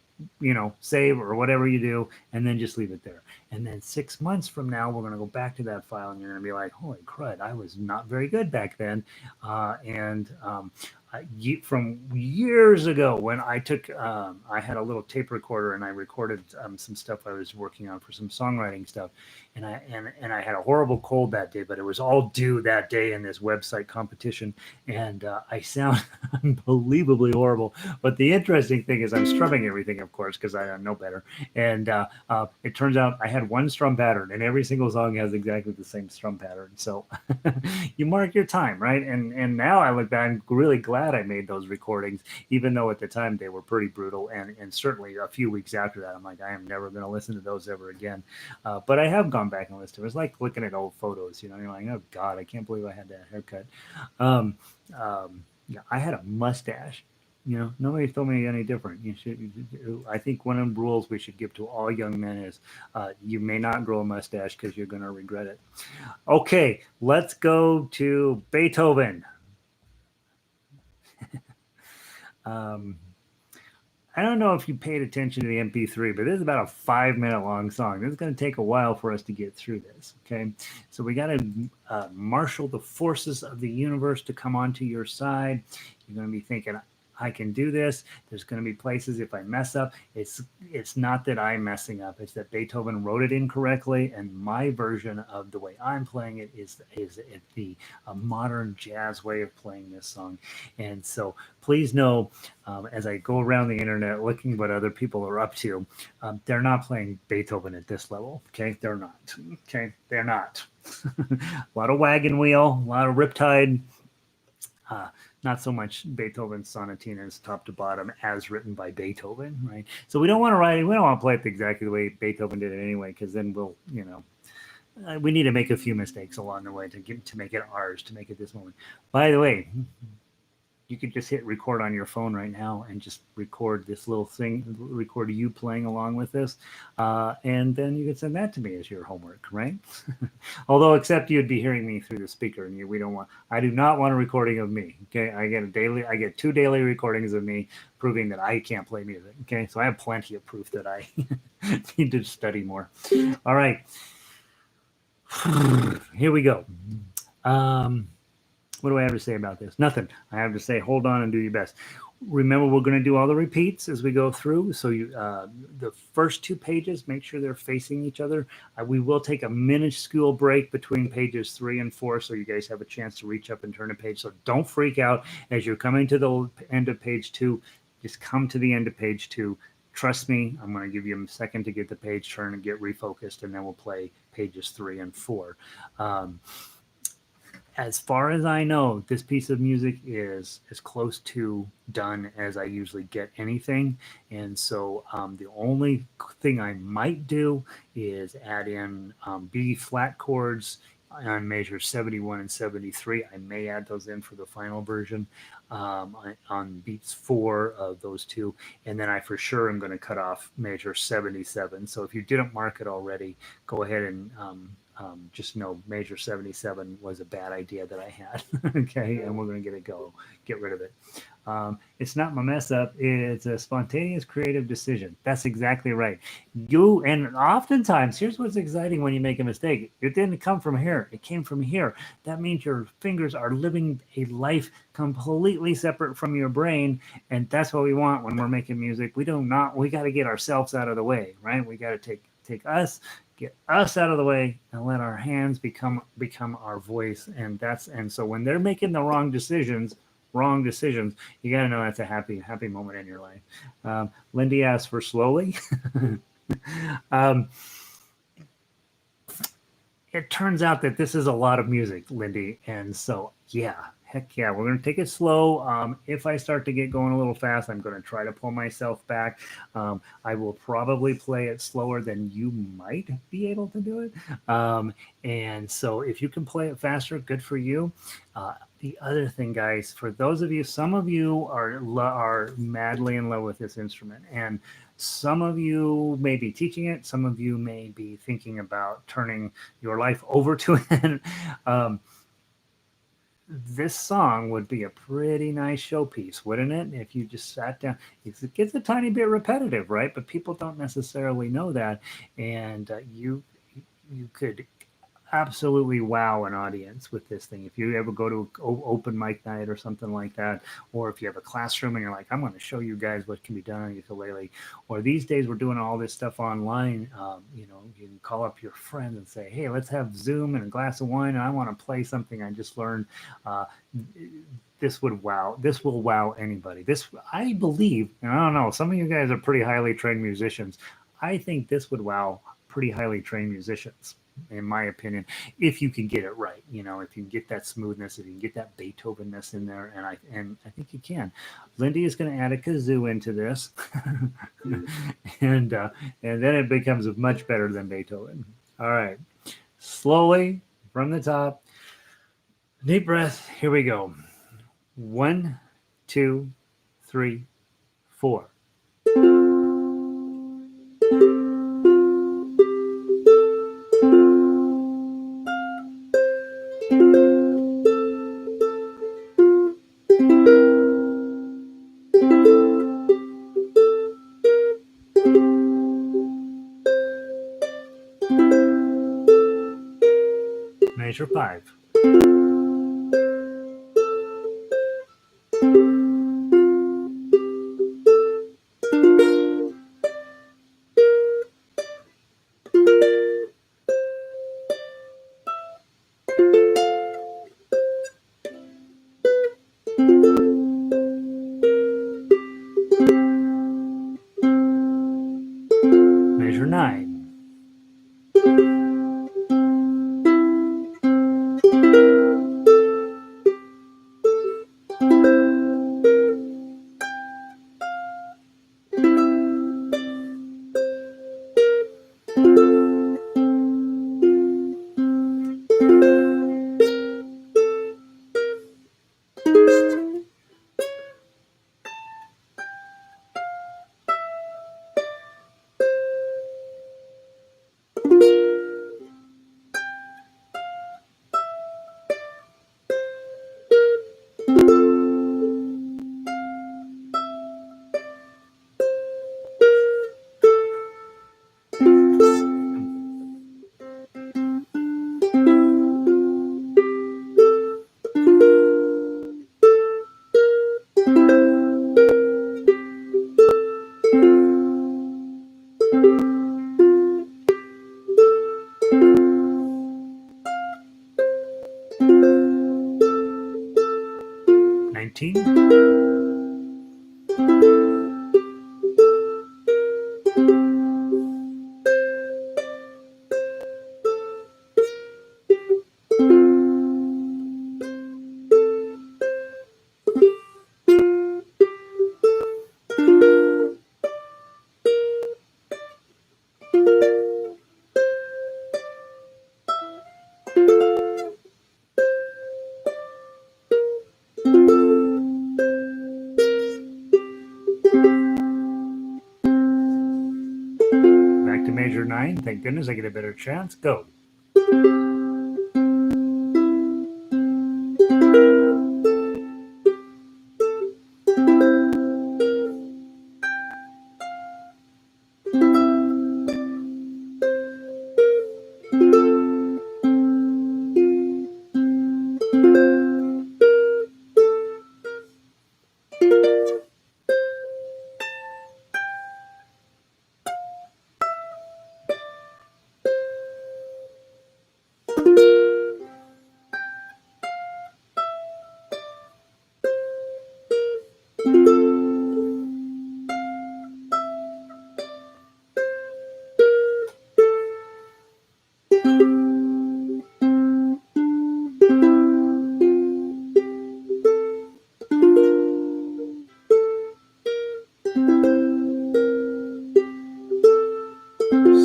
save or whatever you do, and then just leave it there. And then 6 months from now, we're going to go back to that file, and you're going to be like, "Holy crud, I was not very good back then." From years ago when I had a little tape recorder and I recorded some stuff I was working on for some songwriting stuff, and I had a horrible cold that day, but it was all due that day in this website competition, and I sound unbelievably horrible. But the interesting thing is I'm strumming everything, of course, because I know better, and it turns out I had one strum pattern, and every single song has exactly the same strum pattern. So you mark your time, right? And now I look back, I'm really glad I made those recordings, even though at the time they were pretty brutal. And certainly a few weeks after that, I'm like, I am never going to listen to those ever again. But I have gone back and listened to it. It's like looking at old photos, you're like, oh God, I can't believe I had that haircut. Yeah, I had a mustache. Nobody told me any different. I think one of the rules we should give to all young men is you may not grow a mustache because you're going to regret it. Okay, let's go to Beethoven. I don't know if you paid attention to the MP3, but this is about a 5-minute long song. This is going to take a while for us to get through this. Okay, so we got to marshal the forces of the universe to come onto your side. You're going to be thinking, I can do this. There's going to be places if I mess up. It's not that I'm messing up. It's that Beethoven wrote it incorrectly, and my version of the way I'm playing it is the modern jazz way of playing this song. And so please know, as I go around the internet looking what other people are up to, they're not playing Beethoven at this level. Okay, they're not. Okay, they're not. A lot of wagon wheel, a lot of riptide. Not so much Beethoven's sonatinas top to bottom as written by Beethoven, right? So we don't want to play it exactly the way Beethoven did it anyway, because then we'll, we need to make a few mistakes along the way to make it ours, to make it this moment. By the way, you could just hit record on your phone right now and just record this little thing, record you playing along with this, and then you can send that to me as your homework, right? Although, except you'd be hearing me through the speaker, and I do not want a recording of me. Okay, I get 2 daily recordings of me proving that I can't play music. Okay, so I have plenty of proof that I need to study more. All right, here we go. What do I have to say about this? Nothing. I have to say, hold on and do your best. Remember, we're going to do all the repeats as we go through. So the first 2 pages, make sure they're facing each other. We will take a minuscule break between pages 3 and 4, so you guys have a chance to reach up and turn a page. So don't freak out as you're coming to the end of page 2. Just come to the end of page 2. Trust me, I'm going to give you a second to get the page turned and get refocused, and then we'll play pages 3 and 4. As far as I know, this piece of music is as close to done as I usually get anything. And so the only thing I might do is add in B flat chords on measure 71 and 73. I may add those in for the final version on beats 4 of those 2. And then I for sure am going to cut off measure 77. So if you didn't mark it already, go ahead and just know major 77 was a bad idea that I had. Okay, and we're going to get rid of it. It's not my mess up. It's a spontaneous creative decision. That's exactly right. And oftentimes, here's what's exciting when you make a mistake. It didn't come from here. It came from here. That means your fingers are living a life completely separate from your brain. And that's what we want when we're making music. We got to get ourselves out of the way, right? We got to take us, get us out of the way, and let our hands become our voice. And so when they're making the wrong decisions, you got to know that's a happy moment in your life. Lindy asks for slowly. um, it turns out that this is a lot of music, Lindy, and so yeah, heck yeah, we're going to take it slow. If I start to get going a little fast, I'm going to try to pull myself back. I will probably play it slower than you might be able to do it. And so if you can play it faster, good for you. The other thing, guys, for those of you, some of you are madly in love with this instrument, and some of you may be teaching it. Some of you may be thinking about turning your life over to it. This song would be a pretty nice showpiece, wouldn't it? If you just sat down, it gets a tiny bit repetitive, right? But people don't necessarily know that, and you could absolutely wow an audience with this thing. If you ever go to open mic night or something like that, or if you have a classroom and you're like, I'm going to show you guys what can be done on ukulele, or these days we're doing all this stuff online. You can call up your friend and say, hey, let's have Zoom and a glass of wine, and I want to play something I just learned. Uh, this will wow anybody. This, I believe, and I don't know, some of you guys are pretty highly trained musicians. I think this would wow pretty highly trained musicians, in my opinion, if you can get it right. If you can get that smoothness, if you can get that Beethoven-ness in there, and I think you can. Lindy is going to add a kazoo into this, and then it becomes much better than Beethoven. All right, slowly from the top, deep breath. Here we go. 1, 2, 3, 4. Measure 5. Measure 9. Back to measure 9. Thank goodness I get a better chance. Go.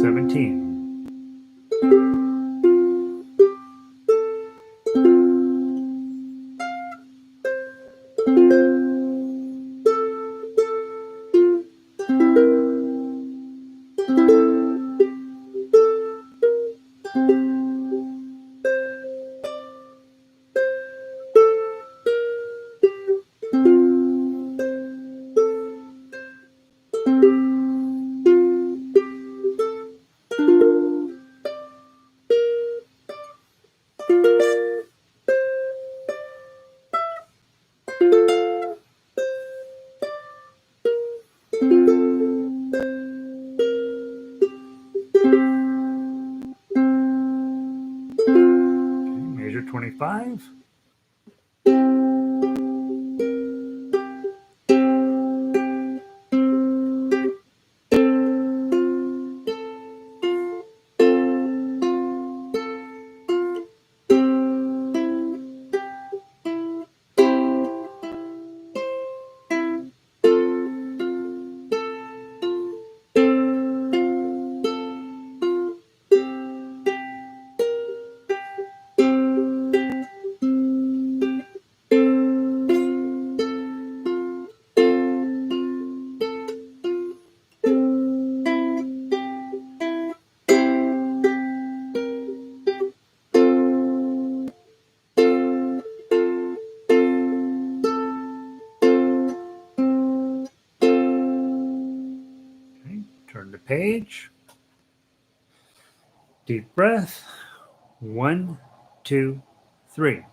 17. Measure 25. Turn the page. Deep breath. 1, 2, 3.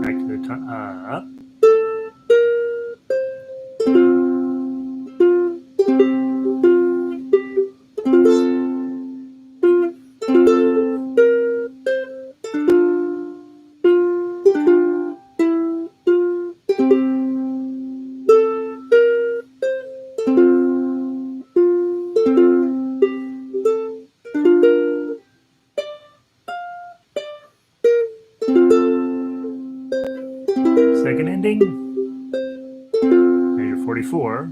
Back to the top. Up. Second ending. Measure 44.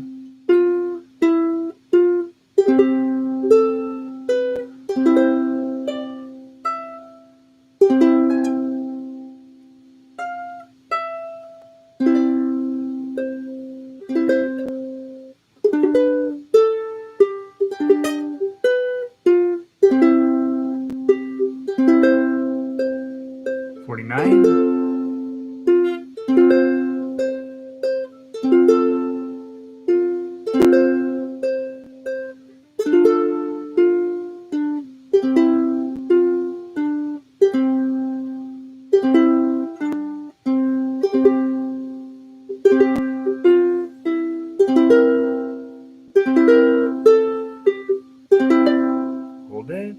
Hold it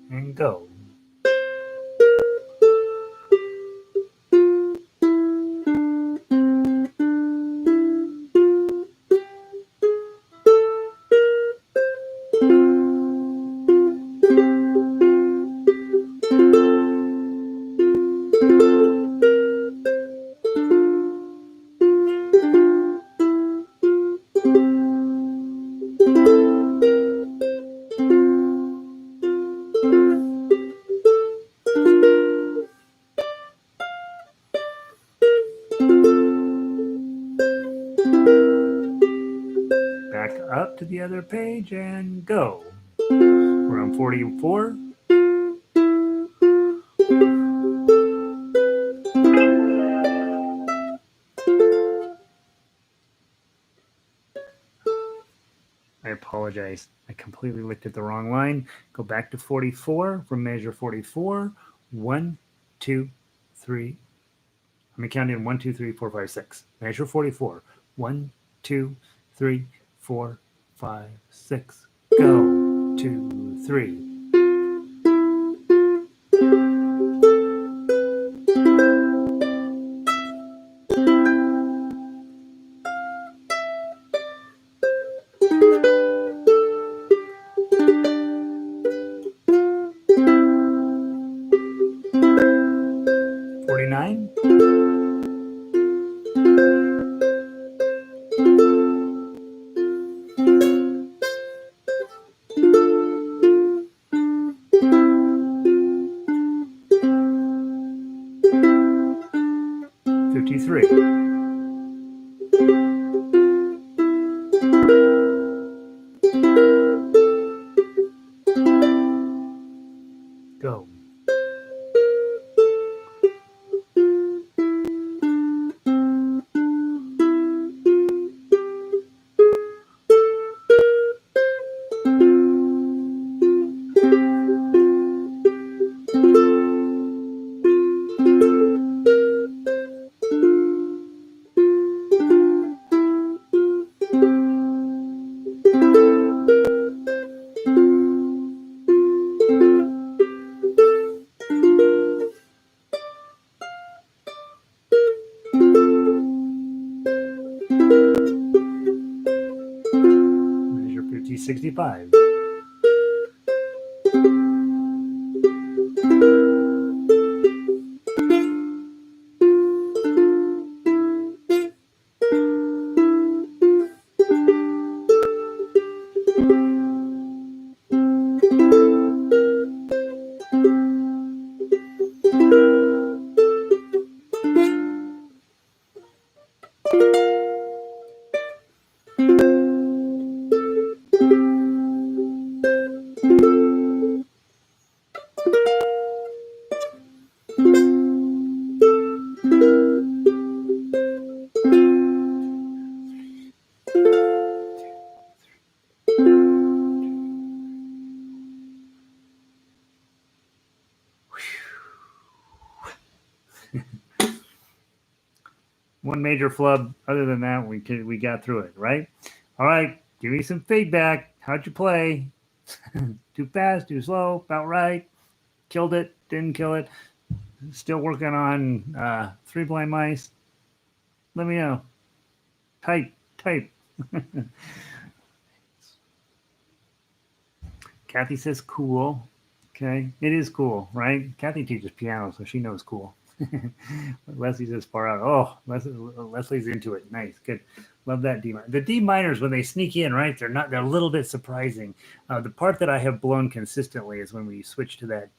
and go. up to the other page and go. We're on 44. I apologize. I completely looked at the wrong line. Go back to 44 from measure 44. 1, 2, 3. Let me count in 1, 2, 3, 4, 5, 6. Measure 44. 1, 2, 3, 4, 5, 6. Go. 2, 3. Go. Measure 50, 65. One major flub. Other than that, we got through it, right? All right, give me some feedback. How'd you play? Too fast, too slow, about right? Killed it, didn't kill it? Still working on Three Blind Mice? Let me know. Type. Kathy says cool. Okay, it is cool, right? Kathy teaches piano, so she knows cool. Leslie says far out. Oh, Leslie's into it. Nice, good. Love that D minor. The D minors, when they sneak in, right? They're a little bit surprising. The part that I have blown consistently is when we switch to that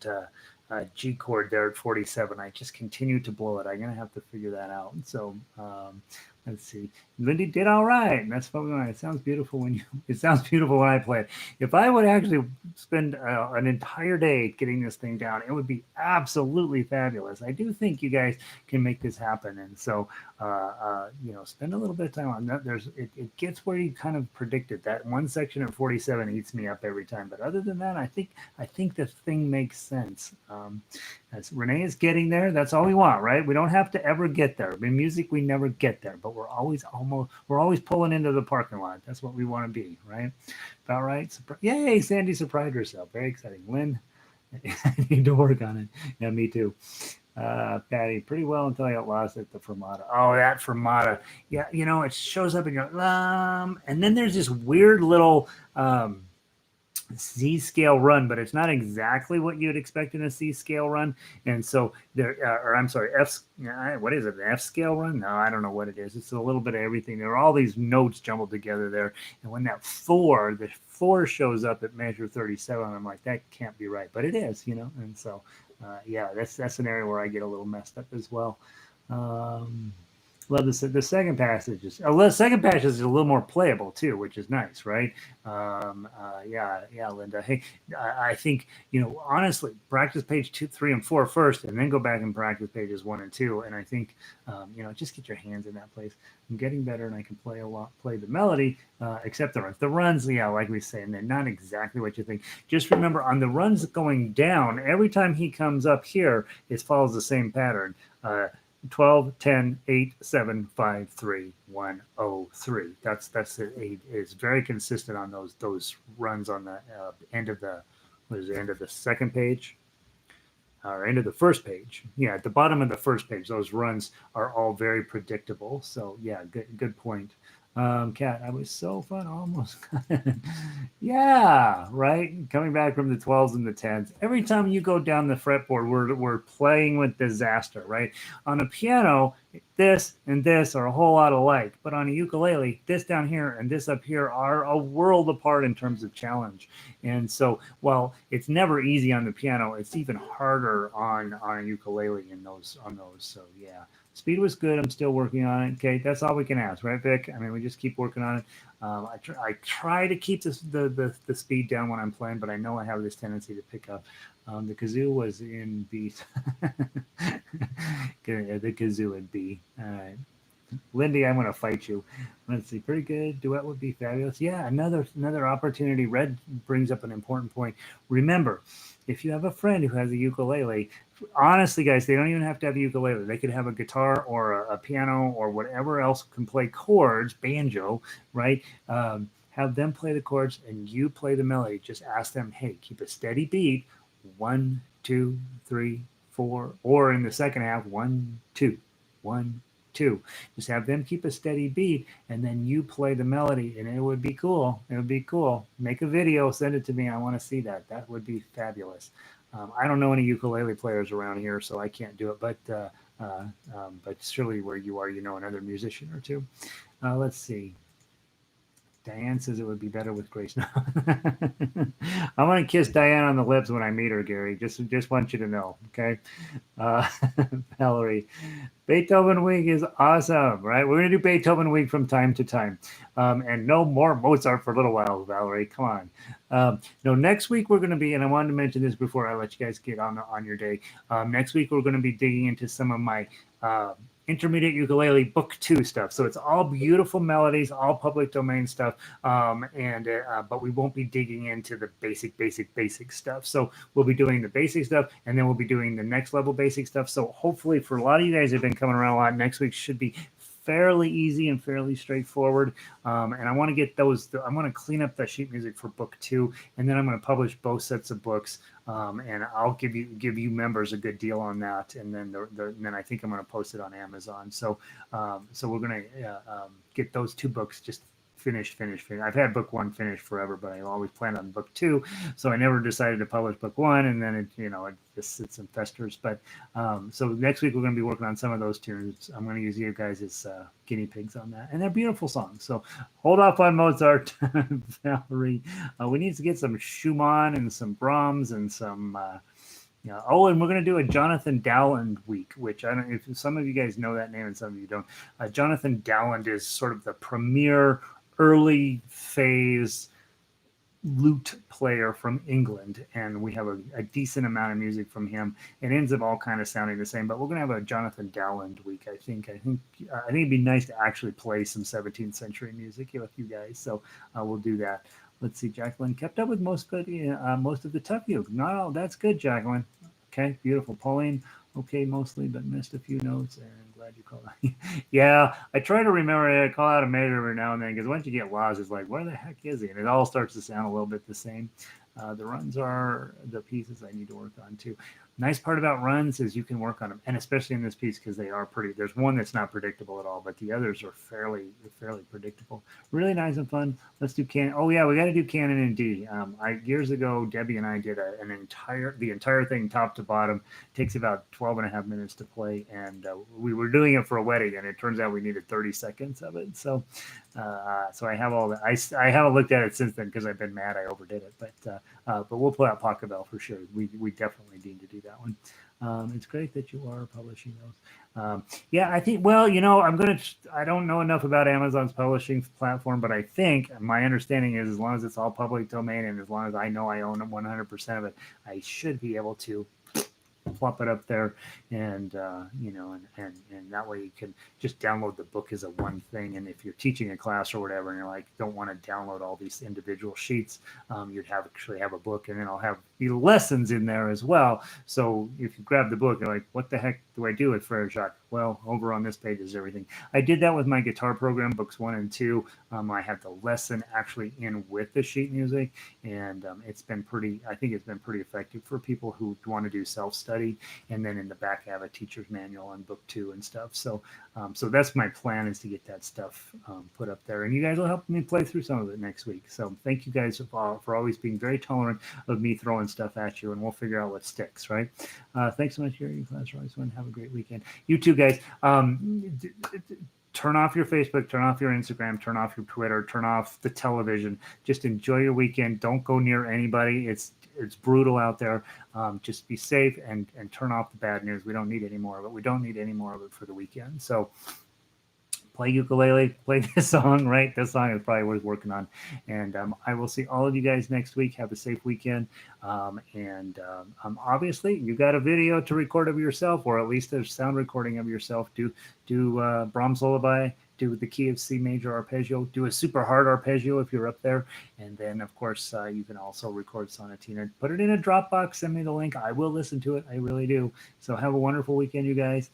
G chord there at 47. I just continue to blow it. I'm gonna have to figure that out. So let's see. Lindy did all right. That's what we want. It sounds beautiful when you. It sounds beautiful when I play it. If I would actually spend an entire day getting this thing down, it would be absolutely fabulous. I do think you guys can make this happen, and so spend a little bit of time on that. It gets where you kind of predicted. That one section at 47 eats me up every time. But other than that, I think the thing makes sense. As Renee is getting there, that's all we want, right? We don't have to ever get there. In music, we never get there, but we're always pulling into the parking lot. That's what we want to be, right? About right? Yay, Sandy surprised herself. Very exciting. Lynn, I need to work on it. Yeah, me too. Patty, pretty well until I got lost at the fermata. Oh, that fermata. Yeah, it shows up and you're and then there's this weird little C scale run, but it's not exactly what you'd expect in a C scale run. And so what is it? An F scale run? No, I don't know what it is. It's a little bit of everything. There are all these notes jumbled together there. And when the 4 shows up at measure 37, I'm like, that can't be right, but it is, And so, that's an area where I get a little messed up as well. Love the second passage is the second passage is a little more playable too, which is nice, right? Yeah, Linda. Hey, I think honestly, practice page 2, 3, and 4 first, and then go back and practice pages 1 and 2. And I think just get your hands in that place. I'm getting better, and I can play the melody, except the runs. The runs, yeah, like we say, and they're not exactly what you think. Just remember, on the runs going down, every time he comes up here, it follows the same pattern. 12, 10, 8, 7, 5, 3, 1, 0, 3. That's it. It's very consistent on those runs on the end of the what is the end of the second page or end of the first page. Yeah, at the bottom of the first page, those runs are all very predictable. So yeah, good point. Kat, I was so fun almost. Yeah, right. Coming back from the 12s and the 10s. Every time you go down the fretboard, we're playing with disaster, right? On a piano, this and this are a whole lot alike, but on a ukulele, this down here and this up here are a world apart in terms of challenge. And so, while it's never easy on the piano, it's even harder on a ukulele in those on those. So yeah, speed was good. I'm still working on it. Okay, that's all we can ask, right, Vic? I mean, we just keep working on it. I try to keep the speed down when I'm playing, but I know I have this tendency to pick up. The kazoo was in B. The kazoo in B. All right. Lindy, I'm going to fight you. Let's see. Pretty good. Duet would be fabulous. Yeah, another opportunity. Red brings up an important point. Remember, if you have a friend who has a ukulele, honestly, guys, they don't even have to have a ukulele. They could have a guitar or a piano or whatever else can play chords, banjo, right? Have them play the chords and you play the melody. Just ask them, hey, keep a steady beat. 1, 2, 3, 4, or in the second half, 1, 2, 1, 2. Just have them keep a steady beat, and then you play the melody, and it would be cool. It would be cool. Make a video, send it to me. I want to see that. That would be fabulous. I don't know any ukulele players around here, so I can't do it. But surely where you are, you know another musician or two. Let's see. Diane says it would be better with Grace. I'm gonna kiss Diane on the lips when I meet her, Gary. Just want you to know, okay? Uh, Valerie, Beethoven Week is awesome, right? We're gonna do Beethoven Week from time to time, and no more Mozart for a little while, Valerie. Come on. No, next week we're gonna be, and I wanted to mention this before I let you guys get on your day. Next week we're gonna be digging into some of my intermediate ukulele book 2 stuff. So it's all beautiful melodies, all public domain stuff. But we won't be digging into the basic stuff. So we'll be doing the basic stuff, and then we'll be doing the next level basic stuff. So hopefully for a lot of you guys who've been coming around a lot, next week should be fairly easy and fairly straightforward. And I want to get those. I'm going to clean up the sheet music for book 2, and then I'm going to publish both sets of books. And I'll give you members a good deal on that. And then I think I'm going to post it on Amazon. So we're going to get those 2 books just finished. I've had book 1 finished forever, but I always planned on book 2, so I never decided to publish book 1, and then it just sits and festers. But so next week we're going to be working on some of those tunes. I'm going to use you guys as guinea pigs on that, and they're beautiful songs. So hold off on Mozart, Valerie. We need to get some Schumann and some Brahms and some. Yeah. Oh, and we're going to do a Jonathan Dowland week, which I don't know if some of you guys know that name and some of you don't. Jonathan Dowland is sort of the premier early phase lute player from England, and we have a decent amount of music from him. It ends up all kind of sounding the same, but we're going to have a Jonathan Dowland week. I think it'd be nice to actually play some 17th century music with you guys. So we'll do that. Let's see. Jacqueline kept up with most of the tough you. Not all. That's good, Jacqueline. Okay, beautiful. Pauline, okay, mostly, but missed a few notes. And glad you called. Yeah, I try to remember. I call out a measure every now and then because once you get lost, it's like, where the heck is he? And it all starts to sound a little bit the same. The runs are the pieces I need to work on too. Nice part about runs is you can work on them, and especially in this piece because they are pretty. There's one that's not predictable at all, but the others are fairly predictable. Really nice and fun. Let's do canon. Oh yeah, we got to do canon in D. Years ago, Debbie and I did the entire thing top to bottom. It takes about 12 and a half minutes to play, and we were doing it for a wedding, and it turns out we needed 30 seconds of it. So I have all that. I haven't looked at it since then because I've been mad I overdid it, but we'll pull out Pocket Bell for sure. We definitely need to do that one. It's great that you are publishing those. Yeah, I think, well, I don't know enough about Amazon's publishing platform, but I think my understanding is as long as it's all public domain and as long as I know I own 100% of it, I should be able to plop it up there, and and that way you can just download the book as a one thing. And if you're teaching a class or whatever and you're like don't want to download all these individual sheets, you'd actually have a book, and then I'll have the lessons in there as well. So if you grab the book, you're like, what the heck do I do with Frere Jacques? Well, over on this page is everything. I did that with my guitar program, books 1 and 2. I had the lesson actually in with the sheet music, and I think it's been pretty effective for people who want to do self-study. And then in the back I have a teacher's manual on book 2 and stuff. So that's my plan, is to get that stuff put up there, and you guys will help me play through some of it next week. So thank you guys for always being very tolerant of me throwing stuff at you, and we'll figure out what sticks, right? Thanks so much, Gary. Class, always fun. Have a great weekend. You too, guys. Turn off your Facebook, turn off your Instagram, turn off your Twitter, turn off the television. Just enjoy your weekend. Don't go near anybody. It's brutal out there. Just be safe and turn off the bad news. We don't need any more of it. We don't need any more of it for the weekend. So play ukulele, play this song, right? This song is probably worth working on. And I will see all of you guys next week. Have a safe weekend. Obviously, you got a video to record of yourself, or at least a sound recording of yourself. Do Brahms Lullaby, do the key of C major arpeggio, do a super hard arpeggio if you're up there. And then, of course, you can also record Sonatina. Put it in a Dropbox, send me the link. I will listen to it. I really do. So have a wonderful weekend, you guys.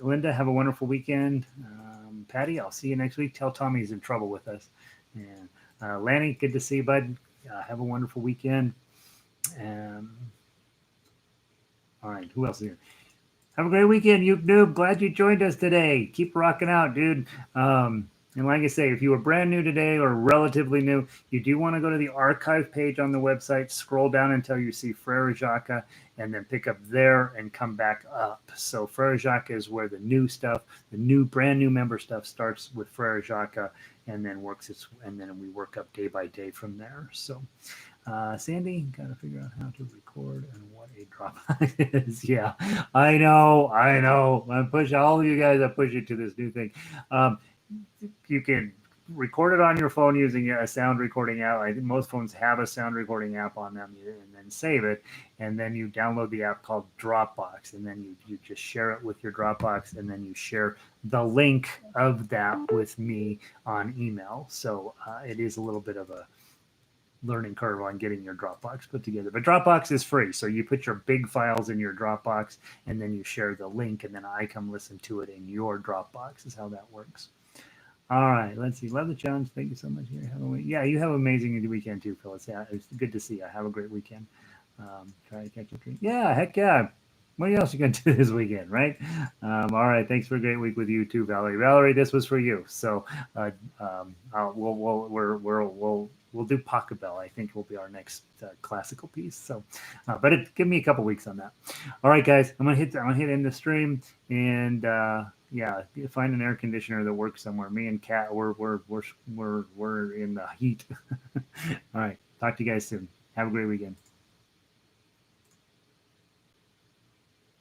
Linda, have a wonderful weekend. Patty, I'll see you next week. Tell Tommy he's in trouble with us. And Lanny, good to see you, bud. Have a wonderful weekend. All right, who else is here? Have a great weekend, you noob. Glad you joined us today. Keep rocking out, dude. And like I say, if you were brand new today or relatively new, you do want to go to the archive page on the website, scroll down until you see Frere Jacques, and then pick up there and come back up. So Frere Jacques is where the new stuff, the brand new member stuff starts with Frere Jacques, and then we work up day by day from there. So Sandy, got to figure out how to record and what a Dropbox is. Yeah, I know. I push all of you guys. I push you to this new thing. You can record it on your phone using a sound recording app. I think most phones have a sound recording app on them, and then save it. And then you download the app called Dropbox, and then you just share it with your Dropbox, and then you share the link of that with me on email. So it is a little bit of a learning curve on getting your Dropbox put together. But Dropbox is free. So you put your big files in your Dropbox, and then you share the link, and then I come listen to it in your Dropbox is how that works. All right, let's see. Love the challenge. Thank you so much. You have an amazing weekend too, Phyllis. Yeah, it's good to see you. Have a great weekend. Try to catch a dream. Yeah, heck yeah. What else you gonna do this weekend, right? All right. Thanks for a great week with you too, Valerie. Valerie, this was for you. So we'll do Pachelbel. I think will be our next classical piece. So, but give me a couple weeks on that. All right, guys. I'm gonna hit end the stream, and find an air conditioner that works somewhere. Me and Kat, we're in the heat. All right. Talk to you guys soon. Have a great weekend.